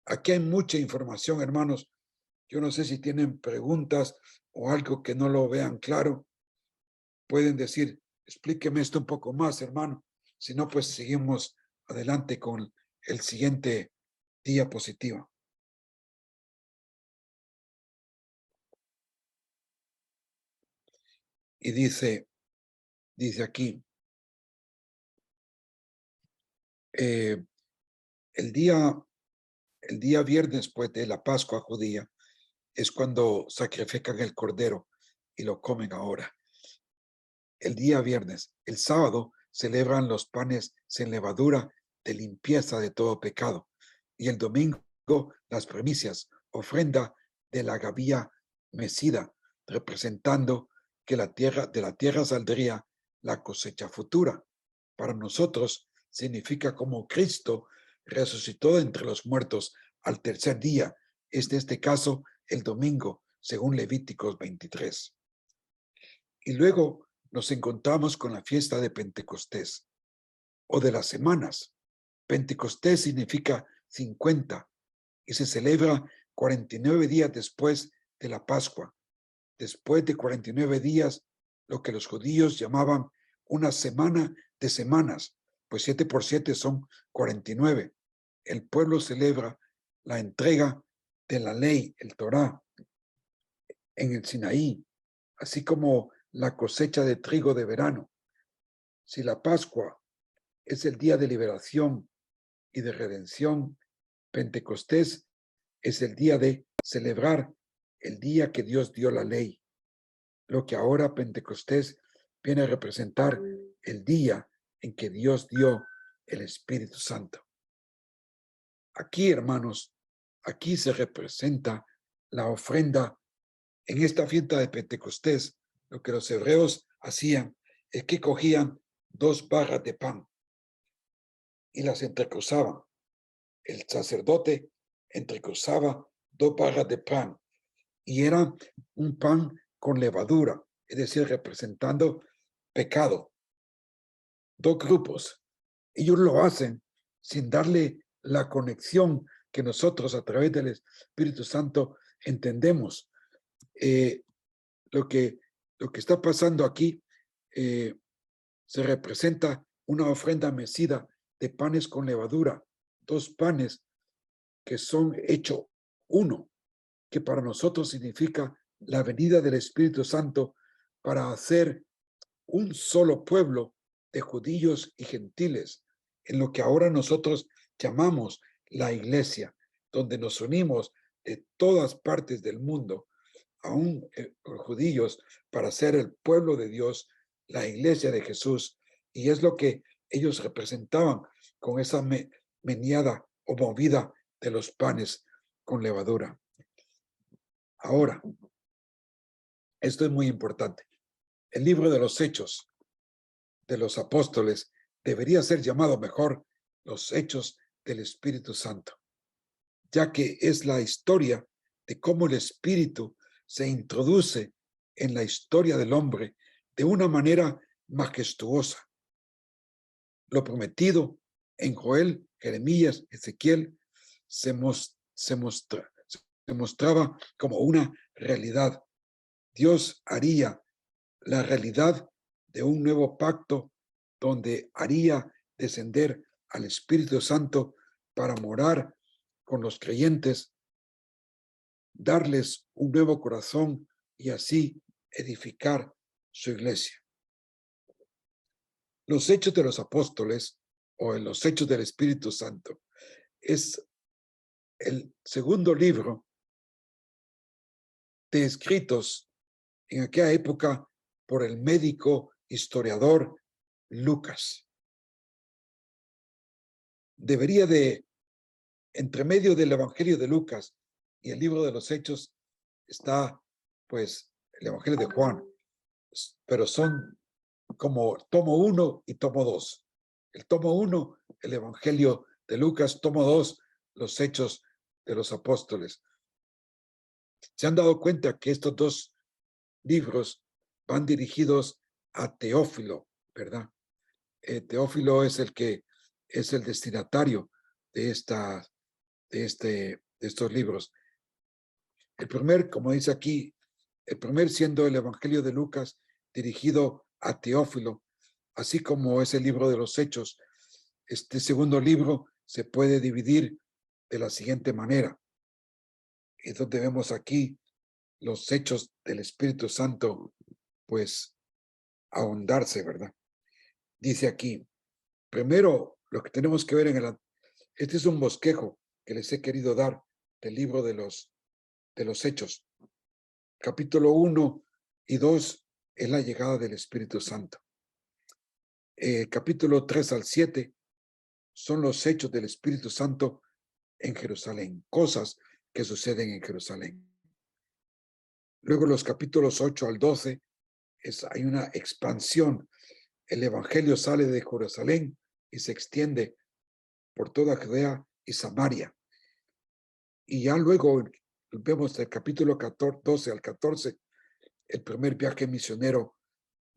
Aquí hay mucha información, hermanos. Yo no sé si tienen preguntas o algo que no lo vean claro. Pueden decir, explíqueme esto un poco más, hermano. Si no, pues seguimos adelante con el siguiente diapositiva. Y dice aquí, el día viernes, pues, de la Pascua judía, es cuando sacrifican el cordero y lo comen ahora. El día viernes, el sábado, celebran los panes sin levadura de limpieza de todo pecado. Y el domingo, las primicias, ofrenda de la gavilla mecida, representando que de la tierra saldría la cosecha futura. Para nosotros significa como Cristo resucitó de entre los muertos al tercer día, es en este caso el domingo, según Levíticos 23. Y luego nos encontramos con la fiesta de Pentecostés o de las semanas. Pentecostés significa 50 y se celebra 49 días después de la Pascua. Después de 49 días, lo que los judíos llamaban una semana de semanas, pues 7 por 7 son 49. El pueblo celebra la entrega de la ley, el Torá, en el Sinaí, así como la cosecha de trigo de verano. Si la Pascua es el día de liberación y de redención, Pentecostés es el día de celebrar el día que Dios dio la ley. Lo que ahora Pentecostés viene a representar el día en que Dios dio el Espíritu Santo. Aquí, hermanos, aquí se representa la ofrenda. En esta fiesta de Pentecostés, lo que los hebreos hacían es que cogían 2 barras de pan y las entrecruzaban. El sacerdote entrecruzaba 2 barras de pan y era un pan con levadura, es decir, representando pecado. 2 grupos. Ellos lo hacen sin darle la conexión que nosotros a través del Espíritu Santo entendemos. Lo que está pasando aquí se representa una ofrenda mecida de panes con levadura, 2 panes que son hechos uno, que para nosotros significa la venida del Espíritu Santo para hacer un solo pueblo de judíos y gentiles, en lo que ahora nosotros llamamos la iglesia, donde nos unimos de todas partes del mundo, aún judíos, para ser el pueblo de Dios, la iglesia de Jesús. Y es lo que ellos representaban con esa meneada o movida de los panes con levadura. Ahora, esto es muy importante. El libro de los Hechos de los Apóstoles debería ser llamado mejor los Hechos del Espíritu Santo, ya que es la historia de cómo el Espíritu se introduce en la historia del hombre de una manera majestuosa. Lo prometido en Joel, Jeremías, Ezequiel se mostraba como una realidad. Dios haría la realidad de un nuevo pacto donde haría descender al Espíritu Santo para morar con los creyentes, darles un nuevo corazón y así edificar su iglesia. Los Hechos de los Apóstoles o en los Hechos del Espíritu Santo es el segundo libro de escritos en aquella época por el médico historiador Lucas. Debería de, entre medio del Evangelio de Lucas y el libro de los Hechos, está pues el Evangelio de Juan, pero son como tomo 1 y tomo 2. El tomo 1, el Evangelio de Lucas, tomo 2, los Hechos de los Apóstoles. Se han dado cuenta que estos 2 libros van dirigidos a Teófilo, ¿verdad? Teófilo es el que es el destinatario de estos libros. El primer, como dice aquí, el primer siendo el Evangelio de Lucas dirigido a Teófilo, así como es el libro de los Hechos. Este segundo libro se puede dividir de la siguiente manera. Es donde vemos aquí los hechos del Espíritu Santo, pues, ahondarse, ¿verdad? Dice aquí, primero, lo que tenemos que ver este es un bosquejo que les he querido dar del libro de los Hechos. Capítulo 1 y 2 es la llegada del Espíritu Santo. Capítulo 3 al 7 son los hechos del Espíritu Santo en Jerusalén, cosas que suceden en Jerusalén. Luego los capítulos 8 al 12 hay una expansión. El Evangelio sale de Jerusalén y se extiende por toda Judea y Samaria. Y ya luego vemos del capítulo 12 al 14 el primer viaje misionero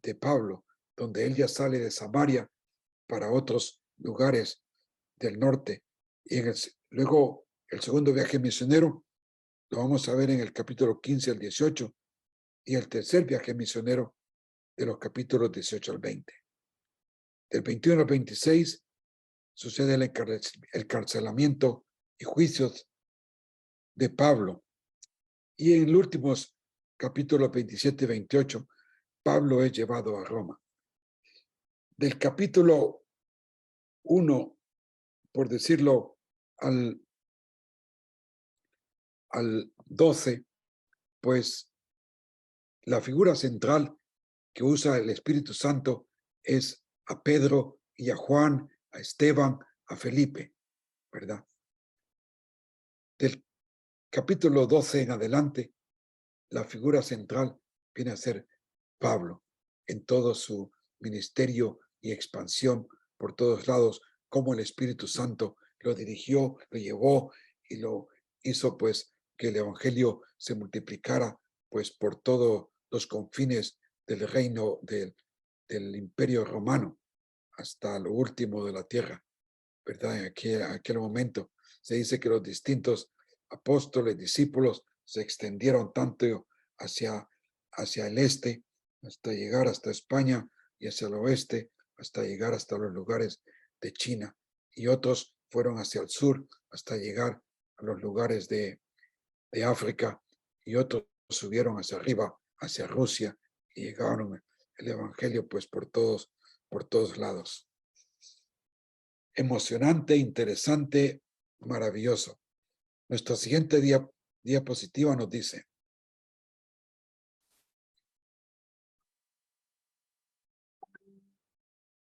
de Pablo, donde él ya sale de Samaria para otros lugares del norte. Y luego el segundo viaje misionero lo vamos a ver en el capítulo 15 al 18 y el tercer viaje misionero de los capítulos 18 al 20. Del 21 al 26 sucede el encarcelamiento y juicios de Pablo. Y en los últimos capítulo 27 y 28, Pablo es llevado a Roma. Del capítulo 1, por decirlo, al 12, pues la figura central que usa el Espíritu Santo es a Pedro y a Juan, a Esteban, a Felipe, ¿verdad? Del capítulo 12 en adelante, la figura central viene a ser Pablo en todo su ministerio y expansión por todos lados, como el Espíritu Santo lo dirigió, lo llevó y lo hizo pues que el evangelio se multiplicara pues por todos los confines del reino del imperio romano hasta lo último de la tierra, ¿verdad? En aquel momento se dice que los distintos apóstoles, discípulos, se extendieron tanto hacia el este, hasta llegar hasta España, y hacia el oeste, hasta llegar hasta los lugares de China. Y otros fueron hacia el sur, hasta llegar a los lugares de África, y otros subieron hacia arriba, hacia Rusia, y llegaron el evangelio pues por todos lados. Emocionante, interesante, maravilloso. Nuestra siguiente diapositiva nos dice: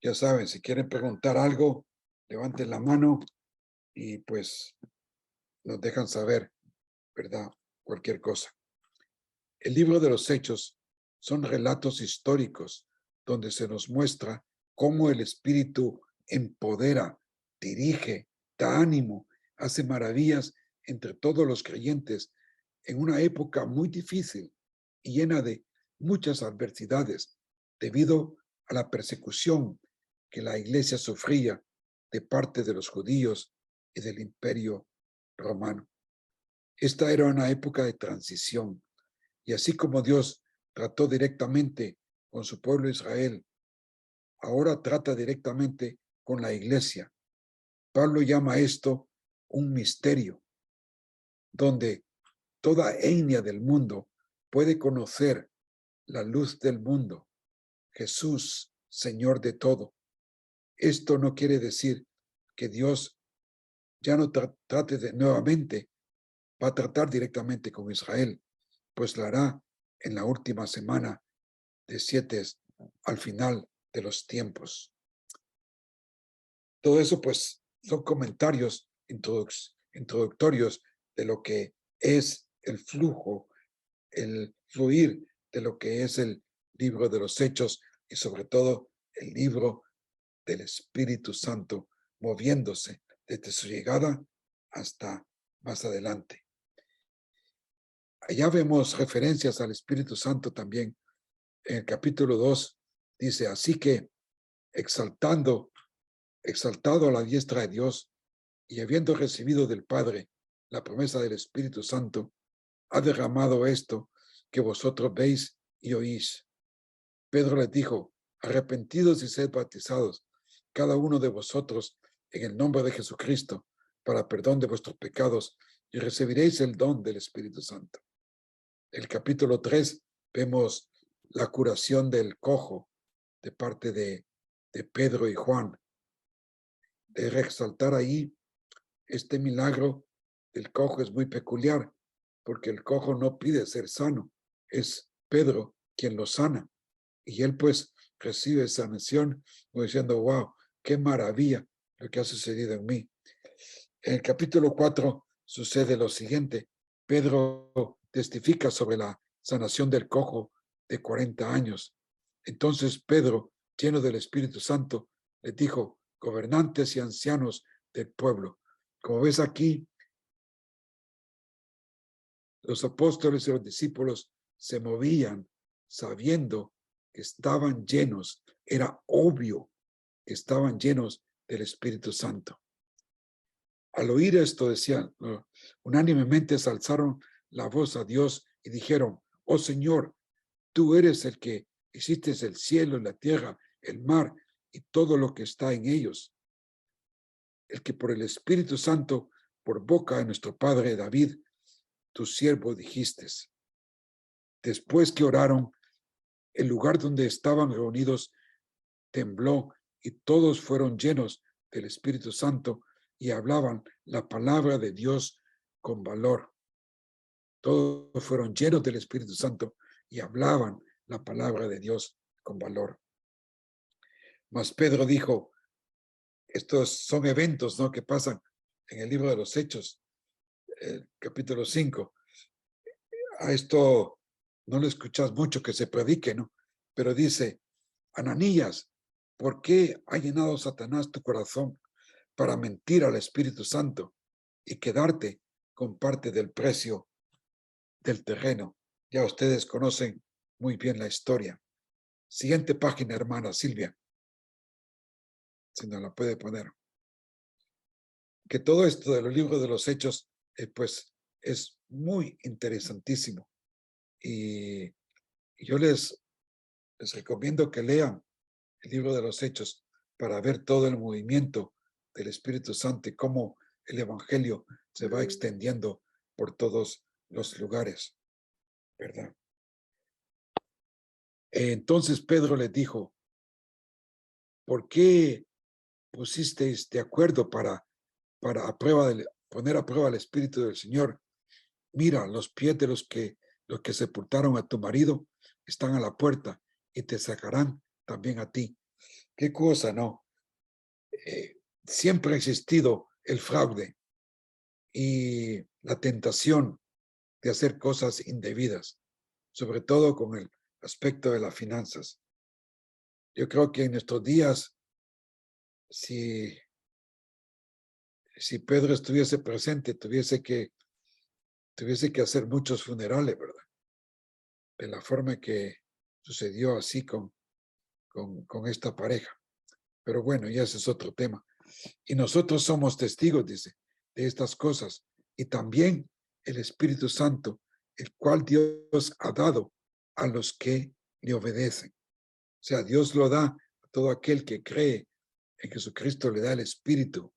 ya saben, si quieren preguntar algo, levanten la mano y pues nos dejan saber, ¿verdad? Cualquier cosa. El libro de los Hechos son relatos históricos donde se nos muestra cómo el Espíritu empodera, dirige, da ánimo, hace maravillas entre todos los creyentes en una época muy difícil y llena de muchas adversidades debido a la persecución que la iglesia sufría de parte de los judíos y del imperio romano. Esta era una época de transición, y así como Dios trató directamente con su pueblo Israel, ahora trata directamente con la iglesia. Pablo llama esto un misterio, donde toda etnia del mundo puede conocer la luz del mundo, Jesús, Señor de todo. Esto no quiere decir que Dios ya no trate nuevamente, va a tratar directamente con Israel, pues lo hará en la última semana de 7 al final de los tiempos. Todo eso pues son comentarios introductorios de lo que es el flujo, el fluir de lo que es el libro de los Hechos y sobre todo el libro del Espíritu Santo moviéndose desde su llegada hasta más adelante. Allá vemos referencias al Espíritu Santo también. En el capítulo 2 dice: así que exaltado a la diestra de Dios y habiendo recibido del Padre la promesa del Espíritu Santo, ha derramado esto que vosotros veis y oís. Pedro les dijo: arrepentidos y sed bautizados, cada uno de vosotros, en el nombre de Jesucristo, para perdón de vuestros pecados, y recibiréis el don del Espíritu Santo. El capítulo 3 vemos la curación del cojo de parte de Pedro y Juan. De resaltar ahí este milagro del cojo es muy peculiar, porque el cojo no pide ser sano, es Pedro quien lo sana, y él pues recibe sanación como diciendo: wow, qué maravilla lo que ha sucedido en mí. En el capítulo 4 sucede lo siguiente: Pedro testifica sobre la sanación del cojo de 40 años. Entonces Pedro, lleno del Espíritu Santo, les dijo: gobernantes y ancianos del pueblo. Como ves aquí, los apóstoles y los discípulos se movían sabiendo que estaban llenos, era obvio que estaban llenos del Espíritu Santo. Al oír esto, decían, unánimemente se alzaron la voz a Dios y dijeron: oh Señor, tú eres el que hiciste el cielo, la tierra, el mar y todo lo que está en ellos. El que por el Espíritu Santo, por boca de nuestro padre David, tu siervo, dijiste: Después que oraron, el lugar donde estaban reunidos tembló y todos fueron llenos del Espíritu Santo y hablaban la palabra de Dios con valor. Todos fueron llenos del Espíritu Santo y hablaban la palabra de Dios con valor. Mas Pedro dijo, estos son eventos, ¿no?, que pasan en el libro de los Hechos, capítulo 5. A esto no lo escuchas mucho que se predique, ¿no? Pero dice, Ananías, ¿por qué ha llenado Satanás tu corazón para mentir al Espíritu Santo y quedarte con parte del precio del terreno? Ya ustedes conocen muy bien la historia. Siguiente página, hermana Silvia, si no la puede poner. Que todo esto de los libros de los Hechos, pues es muy interesantísimo. Y yo les recomiendo que lean el libro de los Hechos para ver todo el movimiento del Espíritu Santo y cómo el Evangelio se va extendiendo por todos los lugares, ¿verdad? Entonces Pedro les dijo, ¿por qué pusisteis de acuerdo para poner a prueba el Espíritu del Señor? Mira, los pies de los que sepultaron a tu marido están a la puerta y te sacarán también a ti. ¿Qué cosa, no? Siempre ha existido el fraude y la tentación de hacer cosas indebidas, sobre todo con el aspecto de las finanzas. Yo creo que en nuestros días, si Pedro estuviese presente, tuviese que hacer muchos funerales, ¿verdad? De la forma que sucedió así con esta pareja. Pero bueno, ya ese es otro tema. Y nosotros somos testigos, dice, de estas cosas. Y también el Espíritu Santo, el cual Dios ha dado a los que le obedecen. O sea, Dios lo da a todo aquel que cree en Jesucristo, le da el Espíritu.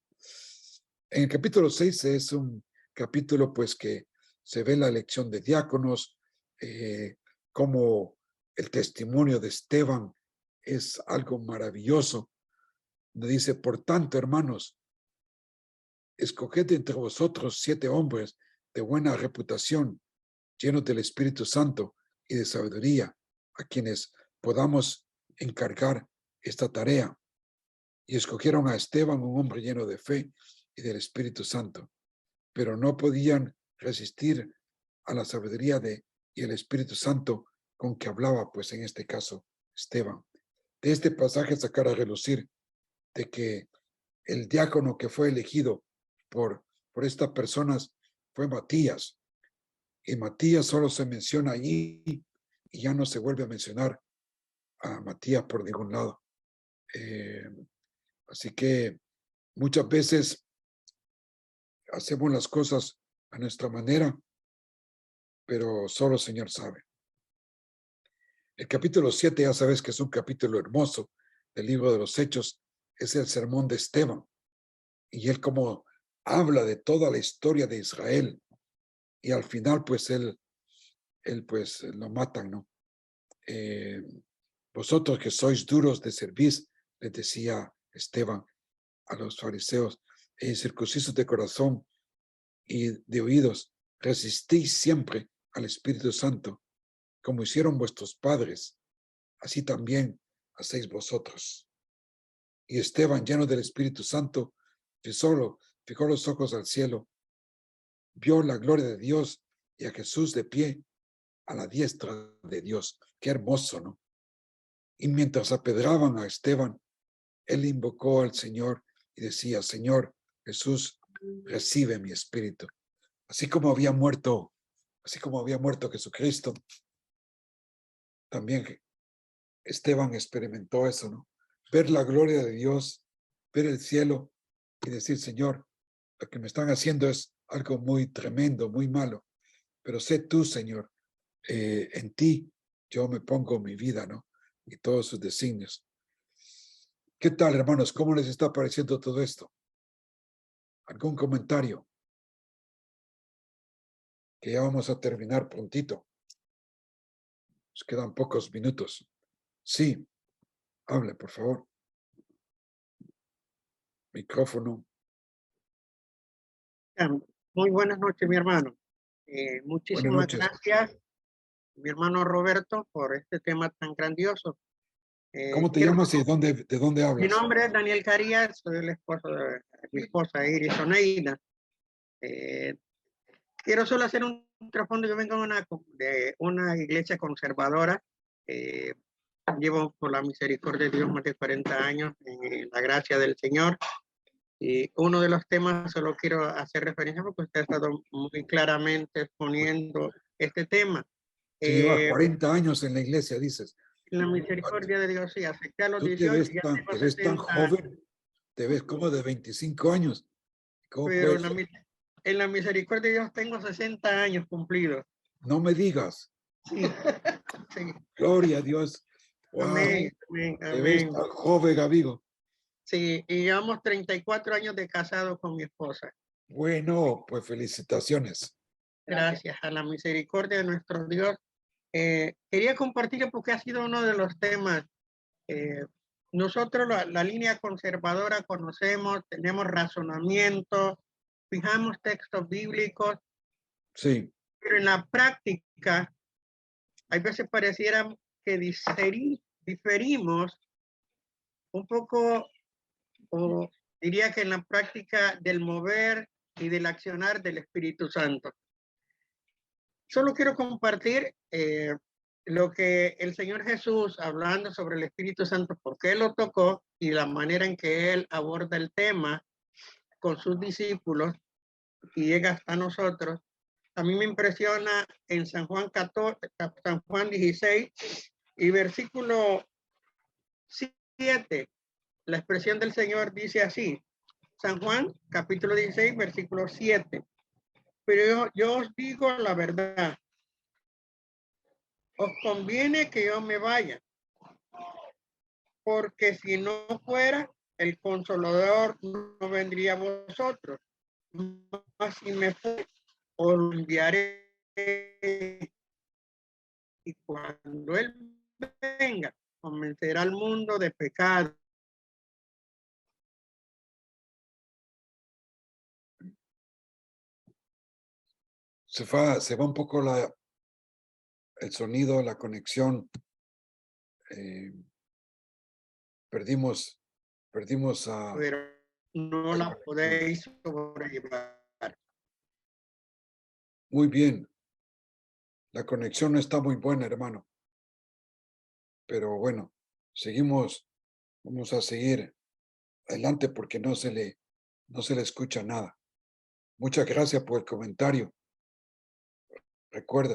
En el capítulo 6 es un capítulo pues que se ve la elección de diáconos, como el testimonio de Esteban es algo maravilloso. Dice, por tanto, hermanos, escoged entre vosotros 7 hombres de buena reputación, llenos del Espíritu Santo y de sabiduría, a quienes podamos encargar esta tarea. Y escogieron a Esteban, un hombre lleno de fe y del Espíritu Santo, pero no podían resistir a la sabiduría y el Espíritu Santo con que hablaba, pues en este caso, Esteban. De este pasaje sacar a relucir de que el diácono que fue elegido por estas personas fue Matías, y Matías solo se menciona allí y ya no se vuelve a mencionar a Matías por ningún lado. Así que muchas veces hacemos las cosas a nuestra manera, pero solo el Señor sabe. El capítulo 7, ya sabes que es un capítulo hermoso del libro de los Hechos, es el sermón de Esteban. Y él como habla de toda la historia de Israel. Y al final, pues, él pues, lo matan, ¿no? Vosotros que sois duros de cerviz, les decía Esteban a los fariseos, incircuncisos de corazón y de oídos, resistís siempre al Espíritu Santo, como hicieron vuestros padres, así también hacéis vosotros. Y Esteban, lleno del Espíritu Santo, fijó los ojos al cielo, vio la gloria de Dios y a Jesús de pie a la diestra de Dios. Qué hermoso, ¿no? Y mientras apedraban a Esteban, él invocó al Señor y decía, Señor Jesús, recibe mi espíritu. Así como había muerto Jesucristo, también Esteban experimentó eso, ¿no? Ver la gloria de Dios, ver el cielo y decir, Señor, lo que me están haciendo es algo muy tremendo, muy malo, pero sé tú, Señor, en ti yo me pongo mi vida, ¿no? Y todos sus designios. ¿Qué tal, hermanos? ¿Cómo les está pareciendo todo esto? ¿Algún comentario? Que ya vamos a terminar prontito. Nos quedan pocos minutos. Sí, hable, por favor. Micrófono. Muy buenas noches, mi hermano. Buenas Muchísimas noches. gracias, mi hermano Roberto, por este tema tan grandioso. ¿Cómo te quiero- llamas y de dónde Mi hablas? nombre es Daniel Carías, soy el esposo de mi esposa Iris Oneida. Quiero solo hacer un trasfondo. Yo vengo de una iglesia conservadora. Llevo, por la misericordia de Dios, más de 40 años en la gracia del Señor. Y uno de los temas, solo quiero hacer referencia porque usted ha estado muy claramente exponiendo este tema. Se lleva 40 años en la iglesia, dices. La misericordia de Dios, sí, acepté a los Tú 18, ya tengo te ves tan 60 joven, te ves como de 25 años. ¿Cómo pero puede ser? en la misericordia de Dios tengo 60 años cumplidos. No me digas. Sí, sí. Gloria a Dios. Wow. Amén, amén, Te ves amén. tan joven, amigo. Sí, y llevamos 34 años de casado con mi esposa. Bueno, pues felicitaciones. Gracias a la misericordia de nuestro Dios. Quería compartir porque ha sido uno de los temas. Nosotros la línea conservadora conocemos, tenemos razonamiento, fijamos textos bíblicos, Sí, pero en la práctica hay veces pareciera que diferimos un poco, o diría que en la práctica del mover y del accionar del Espíritu Santo. Solo quiero compartir lo que el Señor Jesús, hablando sobre el Espíritu Santo, por qué lo tocó y la manera en que Él aborda el tema con sus discípulos y llega hasta nosotros. A mí me impresiona en San Juan 16 y versículo 7, la expresión del Señor dice así. San Juan capítulo 16, versículo 7. Pero yo os digo la verdad. Os conviene que yo me vaya, porque si no fuera, el Consolador no vendría a vosotros. Mas si me fui, os lo enviaré. Y cuando Él venga, convencerá al mundo de pecado. se va un poco el sonido, la conexión. Perdimos a... Pero no la podéis sobrellevar. Muy bien. La conexión no está muy buena, hermano. Pero bueno, vamos a seguir adelante porque no se le escucha nada. Muchas gracias por el comentario. Recuerda,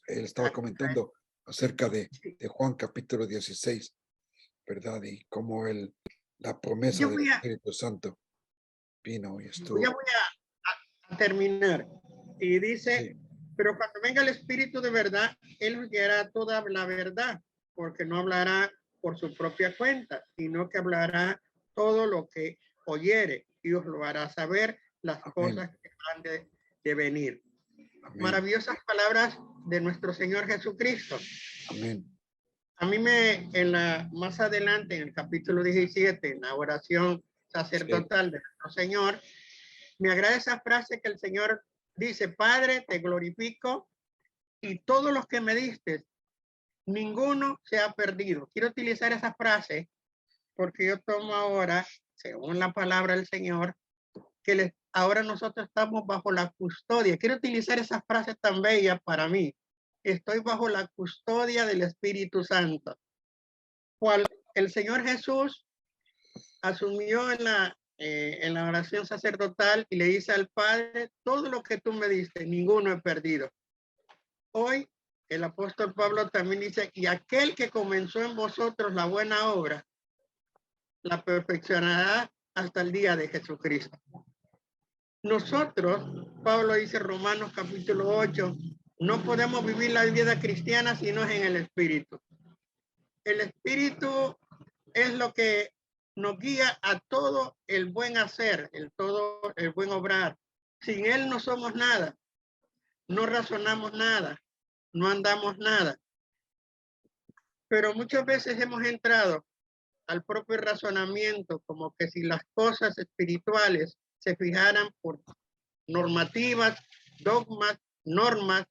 él estaba comentando acerca de Juan capítulo 16, ¿verdad? Y cómo la promesa del Espíritu Santo vino y estuvo. Ya voy a terminar. Y dice, sí. Pero cuando venga el Espíritu de verdad, Él os guiará toda la verdad, porque no hablará por su propia cuenta, sino que hablará todo lo que oyere y os lo hará saber las Amén. Cosas que han de venir. Amén. Maravillosas palabras de nuestro Señor Jesucristo. Amén. A mí más adelante, en el capítulo 17, en la oración sacerdotal sí. de nuestro Señor, me agrada esa frase que el Señor dice: Padre, te glorifico y todos los que me diste, ninguno se ha perdido. Quiero utilizar esa frase porque yo tomo ahora, según la palabra del Señor, que ahora nosotros estamos bajo la custodia. Quiero utilizar esa frase tan bella para mí. Estoy bajo la custodia del Espíritu Santo. Cual el Señor Jesús asumió en la oración sacerdotal y le dice al Padre: todo lo que tú me diste, ninguno he perdido. Hoy el apóstol Pablo también dice: y aquel que comenzó en vosotros la buena obra, la perfeccionará hasta el día de Jesucristo. Nosotros, Pablo dice en Romanos capítulo 8, no podemos vivir la vida cristiana si no es en el Espíritu. El Espíritu es lo que nos guía a todo el buen hacer, todo el buen obrar. Sin Él no somos nada, no razonamos nada, no andamos nada. Pero muchas veces hemos entrado al propio razonamiento, como que si las cosas espirituales se fijaran por normativas, dogmas, normas,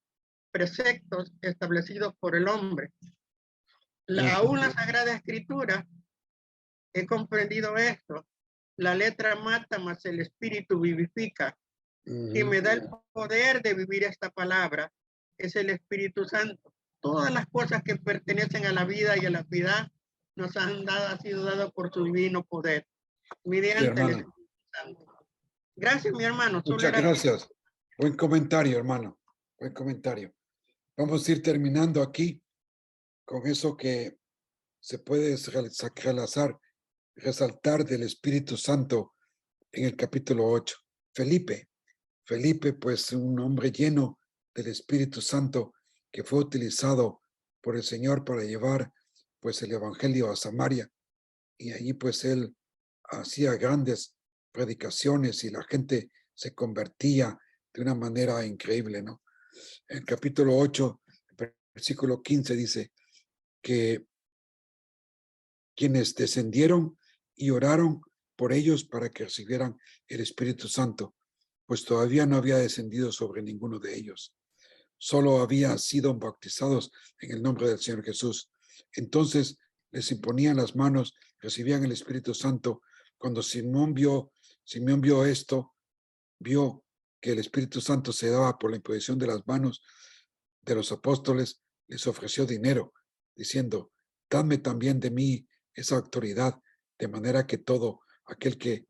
preceptos establecidos por el hombre. Aún la Sagrada Escritura, he comprendido esto, la letra mata, mas el espíritu vivifica. Y me da el poder de vivir esta palabra, es el Espíritu Santo. Todas las cosas que pertenecen a la vida y a la piedad nos han sido dadas por su divino poder, mediante el Espíritu Santo. Gracias, mi hermano. Muchas gracias. Buen comentario, hermano. Buen comentario. Vamos a ir terminando aquí con eso que se puede resaltar del Espíritu Santo en el capítulo 8. Felipe, pues un hombre lleno del Espíritu Santo que fue utilizado por el Señor para llevar pues el evangelio a Samaria, y allí pues él hacía grandes predicaciones y la gente se convertía de una manera increíble, ¿no? En el capítulo 8, versículo 15 dice que quienes descendieron y oraron por ellos para que recibieran el Espíritu Santo, pues todavía no había descendido sobre ninguno de ellos. Solo habían sido bautizados en el nombre del Señor Jesús. Entonces les imponían las manos, recibían el Espíritu Santo. Cuando Simón vio esto, vio que el Espíritu Santo se daba por la imposición de las manos de los apóstoles, les ofreció dinero, diciendo: dadme también de mí esa autoridad, de manera que todo aquel que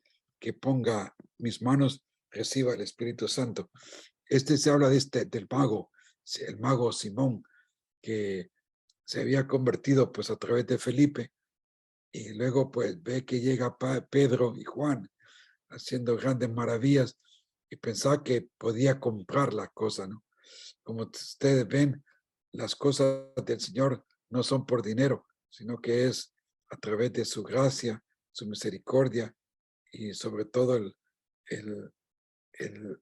ponga mis manos reciba el Espíritu Santo. Se habla del mago, el mago Simón, que se había convertido pues a través de Felipe, y luego pues ve que llega Pedro y Juan haciendo grandes maravillas y pensaba que podía comprar la cosa, ¿no? Como ustedes ven, las cosas del Señor no son por dinero, sino que es a través de su gracia, su misericordia y sobre todo el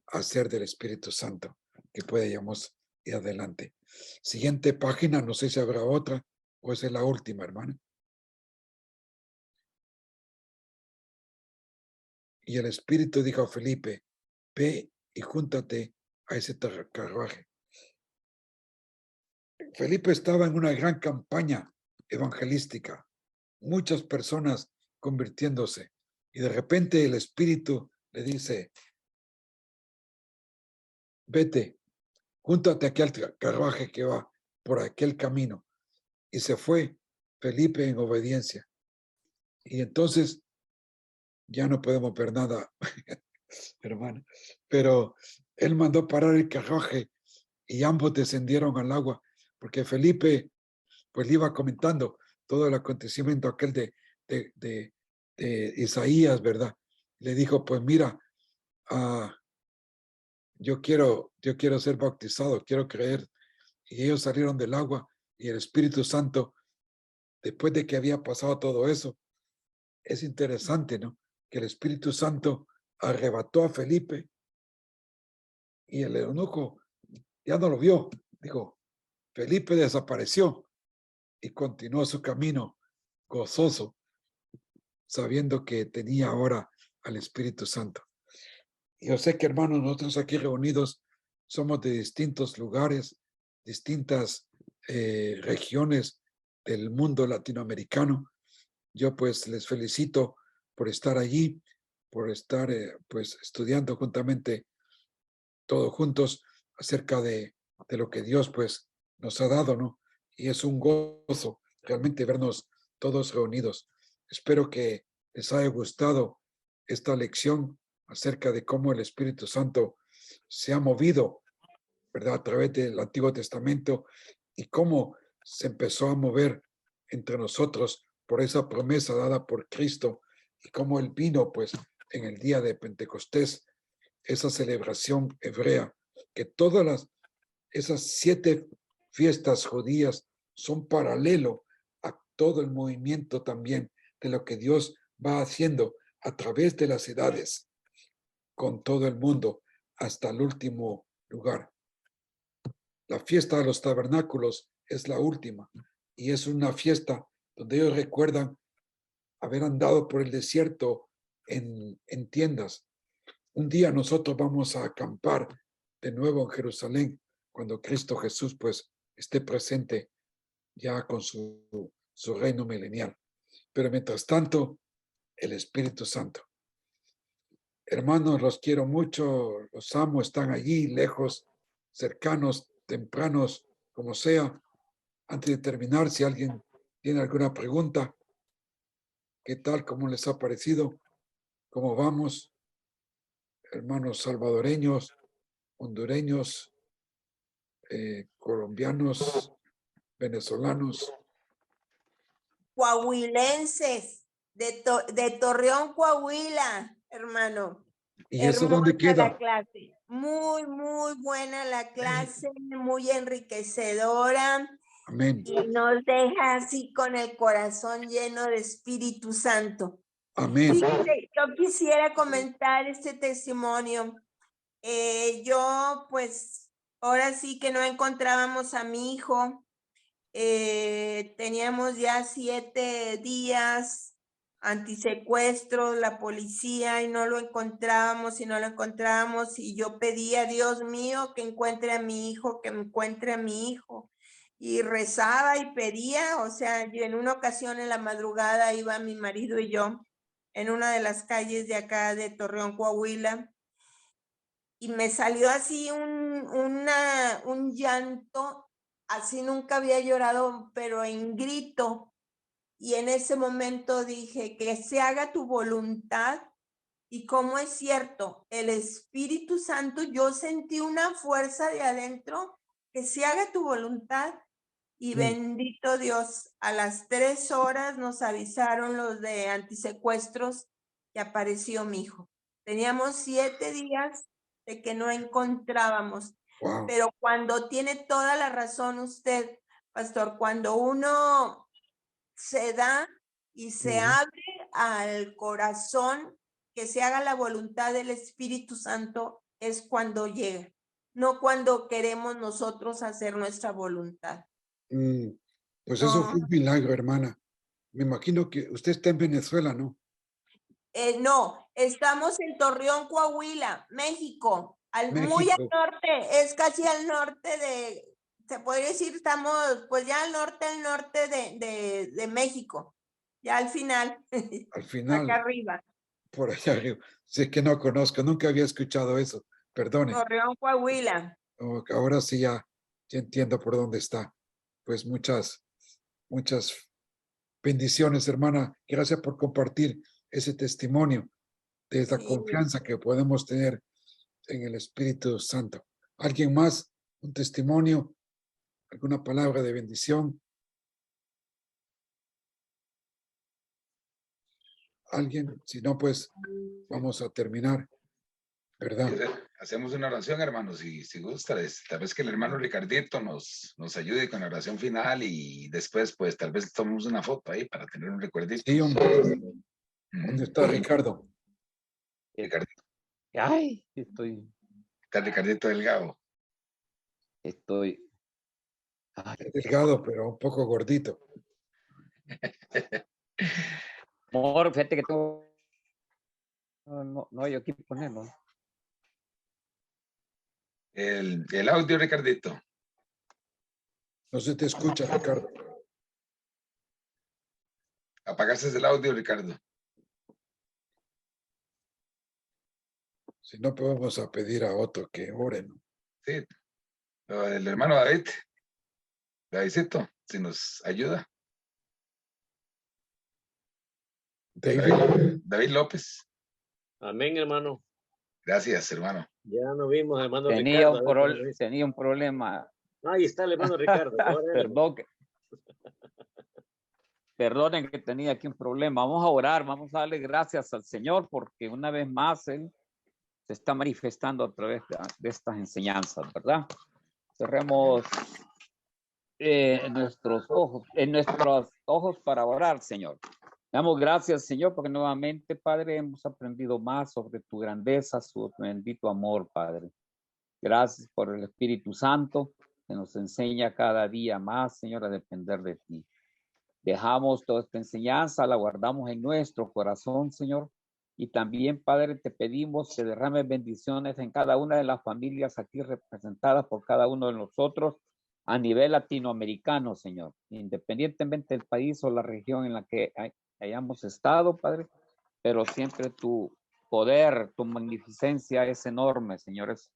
hacer del Espíritu Santo que podamos ir adelante. Siguiente página, no sé si habrá otra o esa es la última, hermana. Y el Espíritu dijo a Felipe: ve y júntate a ese carruaje. Felipe estaba en una gran campaña evangelística, muchas personas convirtiéndose, y de repente el Espíritu le dice: vete, júntate aquí al carruaje que va por aquel camino. Y se fue Felipe en obediencia. Y entonces ya no podemos ver nada, hermano, pero él mandó parar el carruaje y ambos descendieron al agua, porque Felipe pues le iba comentando todo el acontecimiento aquel de Isaías, ¿verdad? Le dijo: pues mira, yo quiero ser bautizado, quiero creer. Y ellos salieron del agua y el Espíritu Santo, después de que había pasado todo eso, es interesante, ¿no? Que el Espíritu Santo arrebató a Felipe y el eunuco ya no lo vio. Dijo: Felipe desapareció, y continuó su camino gozoso, sabiendo que tenía ahora al Espíritu Santo. Yo sé que, hermanos, nosotros aquí reunidos somos de distintos lugares, distintas regiones del mundo latinoamericano. Yo pues les felicito por estar allí, por estar pues estudiando juntamente todos juntos acerca de lo que Dios pues nos ha dado, ¿no? Y es un gozo realmente vernos todos reunidos. Espero que les haya gustado esta lección acerca de cómo el Espíritu Santo se ha movido, ¿verdad?, a través del Antiguo Testamento, y cómo se empezó a mover entre nosotros por esa promesa dada por Cristo, y cómo Él vino pues en el día de Pentecostés, esa celebración hebrea, que todas esas 7 fiestas judías son paralelo a todo el movimiento también de lo que Dios va haciendo a través de las edades con todo el mundo hasta el último lugar. La fiesta de los tabernáculos es la última, y es una fiesta donde ellos recuerdan haber andado por el desierto en tiendas. Un día nosotros vamos a acampar de nuevo en Jerusalén cuando Cristo Jesús pues esté presente ya con su reino milenial. Pero mientras tanto, el Espíritu Santo. Hermanos, los quiero mucho, los amo, están allí, lejos, cercanos, tempranos, como sea. Antes de terminar, si alguien tiene alguna pregunta, ¿qué tal? ¿Cómo les ha parecido? ¿Cómo vamos? Hermanos salvadoreños, hondureños, colombianos, venezolanos. Coahuilenses, de Torreón, Coahuila, hermano. ¿Y eso dónde Hermosa queda? la clase, muy buena la clase, muy enriquecedora. Amén. Y nos deja así con el corazón lleno de Espíritu Santo. Amén. Fíjate, yo quisiera comentar este testimonio. Yo, pues, ahora sí que no encontrábamos a mi hijo. Teníamos ya 7 días antisecuestros, la policía, y no lo encontrábamos y yo pedía, Dios mío, que encuentre a mi hijo, que encuentre a mi hijo. Y rezaba y pedía, o sea, yo en una ocasión en la madrugada iba mi marido y yo en una de las calles de acá de Torreón, Coahuila, y me salió así un llanto, así nunca había llorado, pero en grito. Y en ese momento dije, que se haga tu voluntad. Y como es cierto, el Espíritu Santo, yo sentí una fuerza de adentro, que se haga tu voluntad. Y bendito Dios, a las 3 horas nos avisaron los de antisecuestros que apareció mi hijo. Teníamos 7 días de que no encontrábamos. Wow. Pero cuando tiene toda la razón usted, pastor, cuando uno se da y se abre al corazón, que se haga la voluntad del Espíritu Santo, es cuando llega, no cuando queremos nosotros hacer nuestra voluntad. Pues eso fue un milagro, hermana. Me imagino que usted está en Venezuela, ¿no? No, estamos en Torreón, Coahuila, México, muy al México. norte, es casi al norte se podría decir, estamos pues ya al norte de México, ya al final, Al final, acá arriba. por allá arriba. Sé que no conozco, nunca había escuchado eso. Perdone. Torreón, Coahuila. Ahora sí ya entiendo por dónde está. Pues muchas bendiciones, hermana. Gracias por compartir ese testimonio de esa confianza que podemos tener en el Espíritu Santo. ¿Alguien más? ¿Un testimonio? ¿Alguna palabra de bendición? ¿Alguien? Si no, pues vamos a terminar, ¿verdad? Hacemos una oración, hermanos, si gusta, tal vez que el hermano Ricardito nos ayude con la oración final y después, pues, tal vez tomemos una foto ahí para tener un recuerdito. Sí, hombre. ¿Dónde está Ricardo? Ricardito. Ay, estoy. Está Ricardito Delgado. Estoy. Delgado, pero un poco gordito. Amor, fíjate que tengo. No hay aquí ponerlo. El audio, Ricardito. No se te escucha, Ricardo. Apagaste el audio, Ricardo. Si no, podemos a pedir a otro que ore, ¿no? Sí. El hermano David. Davidcito, si nos ayuda. David López. Amén, hermano. Gracias, hermano. Ya nos vimos, hermano Tenía Ricardo. tenía un problema. Ahí está el hermano Ricardo. Perdonen que tenía aquí un problema. Vamos a orar, vamos a darle gracias al Señor porque una vez más Él se está manifestando a través de estas enseñanzas, ¿verdad? Cerremos nuestros ojos para orar, Señor. Damos gracias, Señor, porque nuevamente, Padre, hemos aprendido más sobre tu grandeza, su bendito amor, Padre. Gracias por el Espíritu Santo. que nos enseña cada día más, Señor, a depender de ti. Dejamos toda esta enseñanza, la guardamos en nuestro corazón, Señor. Y también, Padre, te pedimos que derrames bendiciones en cada una de las familias aquí representadas por cada uno de nosotros a nivel latinoamericano, Señor. Independientemente del país o la región en la que hayamos estado, Padre, pero siempre tu poder, tu magnificencia es enorme, Señor, es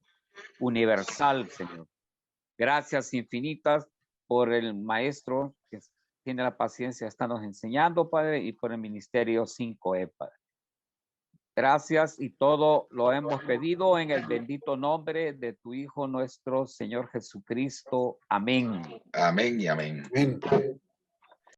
universal, Señor. Gracias infinitas por el maestro que tiene la paciencia de estarnos enseñando, Padre, y por el ministerio 5E, Padre. Gracias y todo lo hemos pedido en el bendito nombre de tu Hijo nuestro Señor Jesucristo. Amén. Amén y amén. Amén.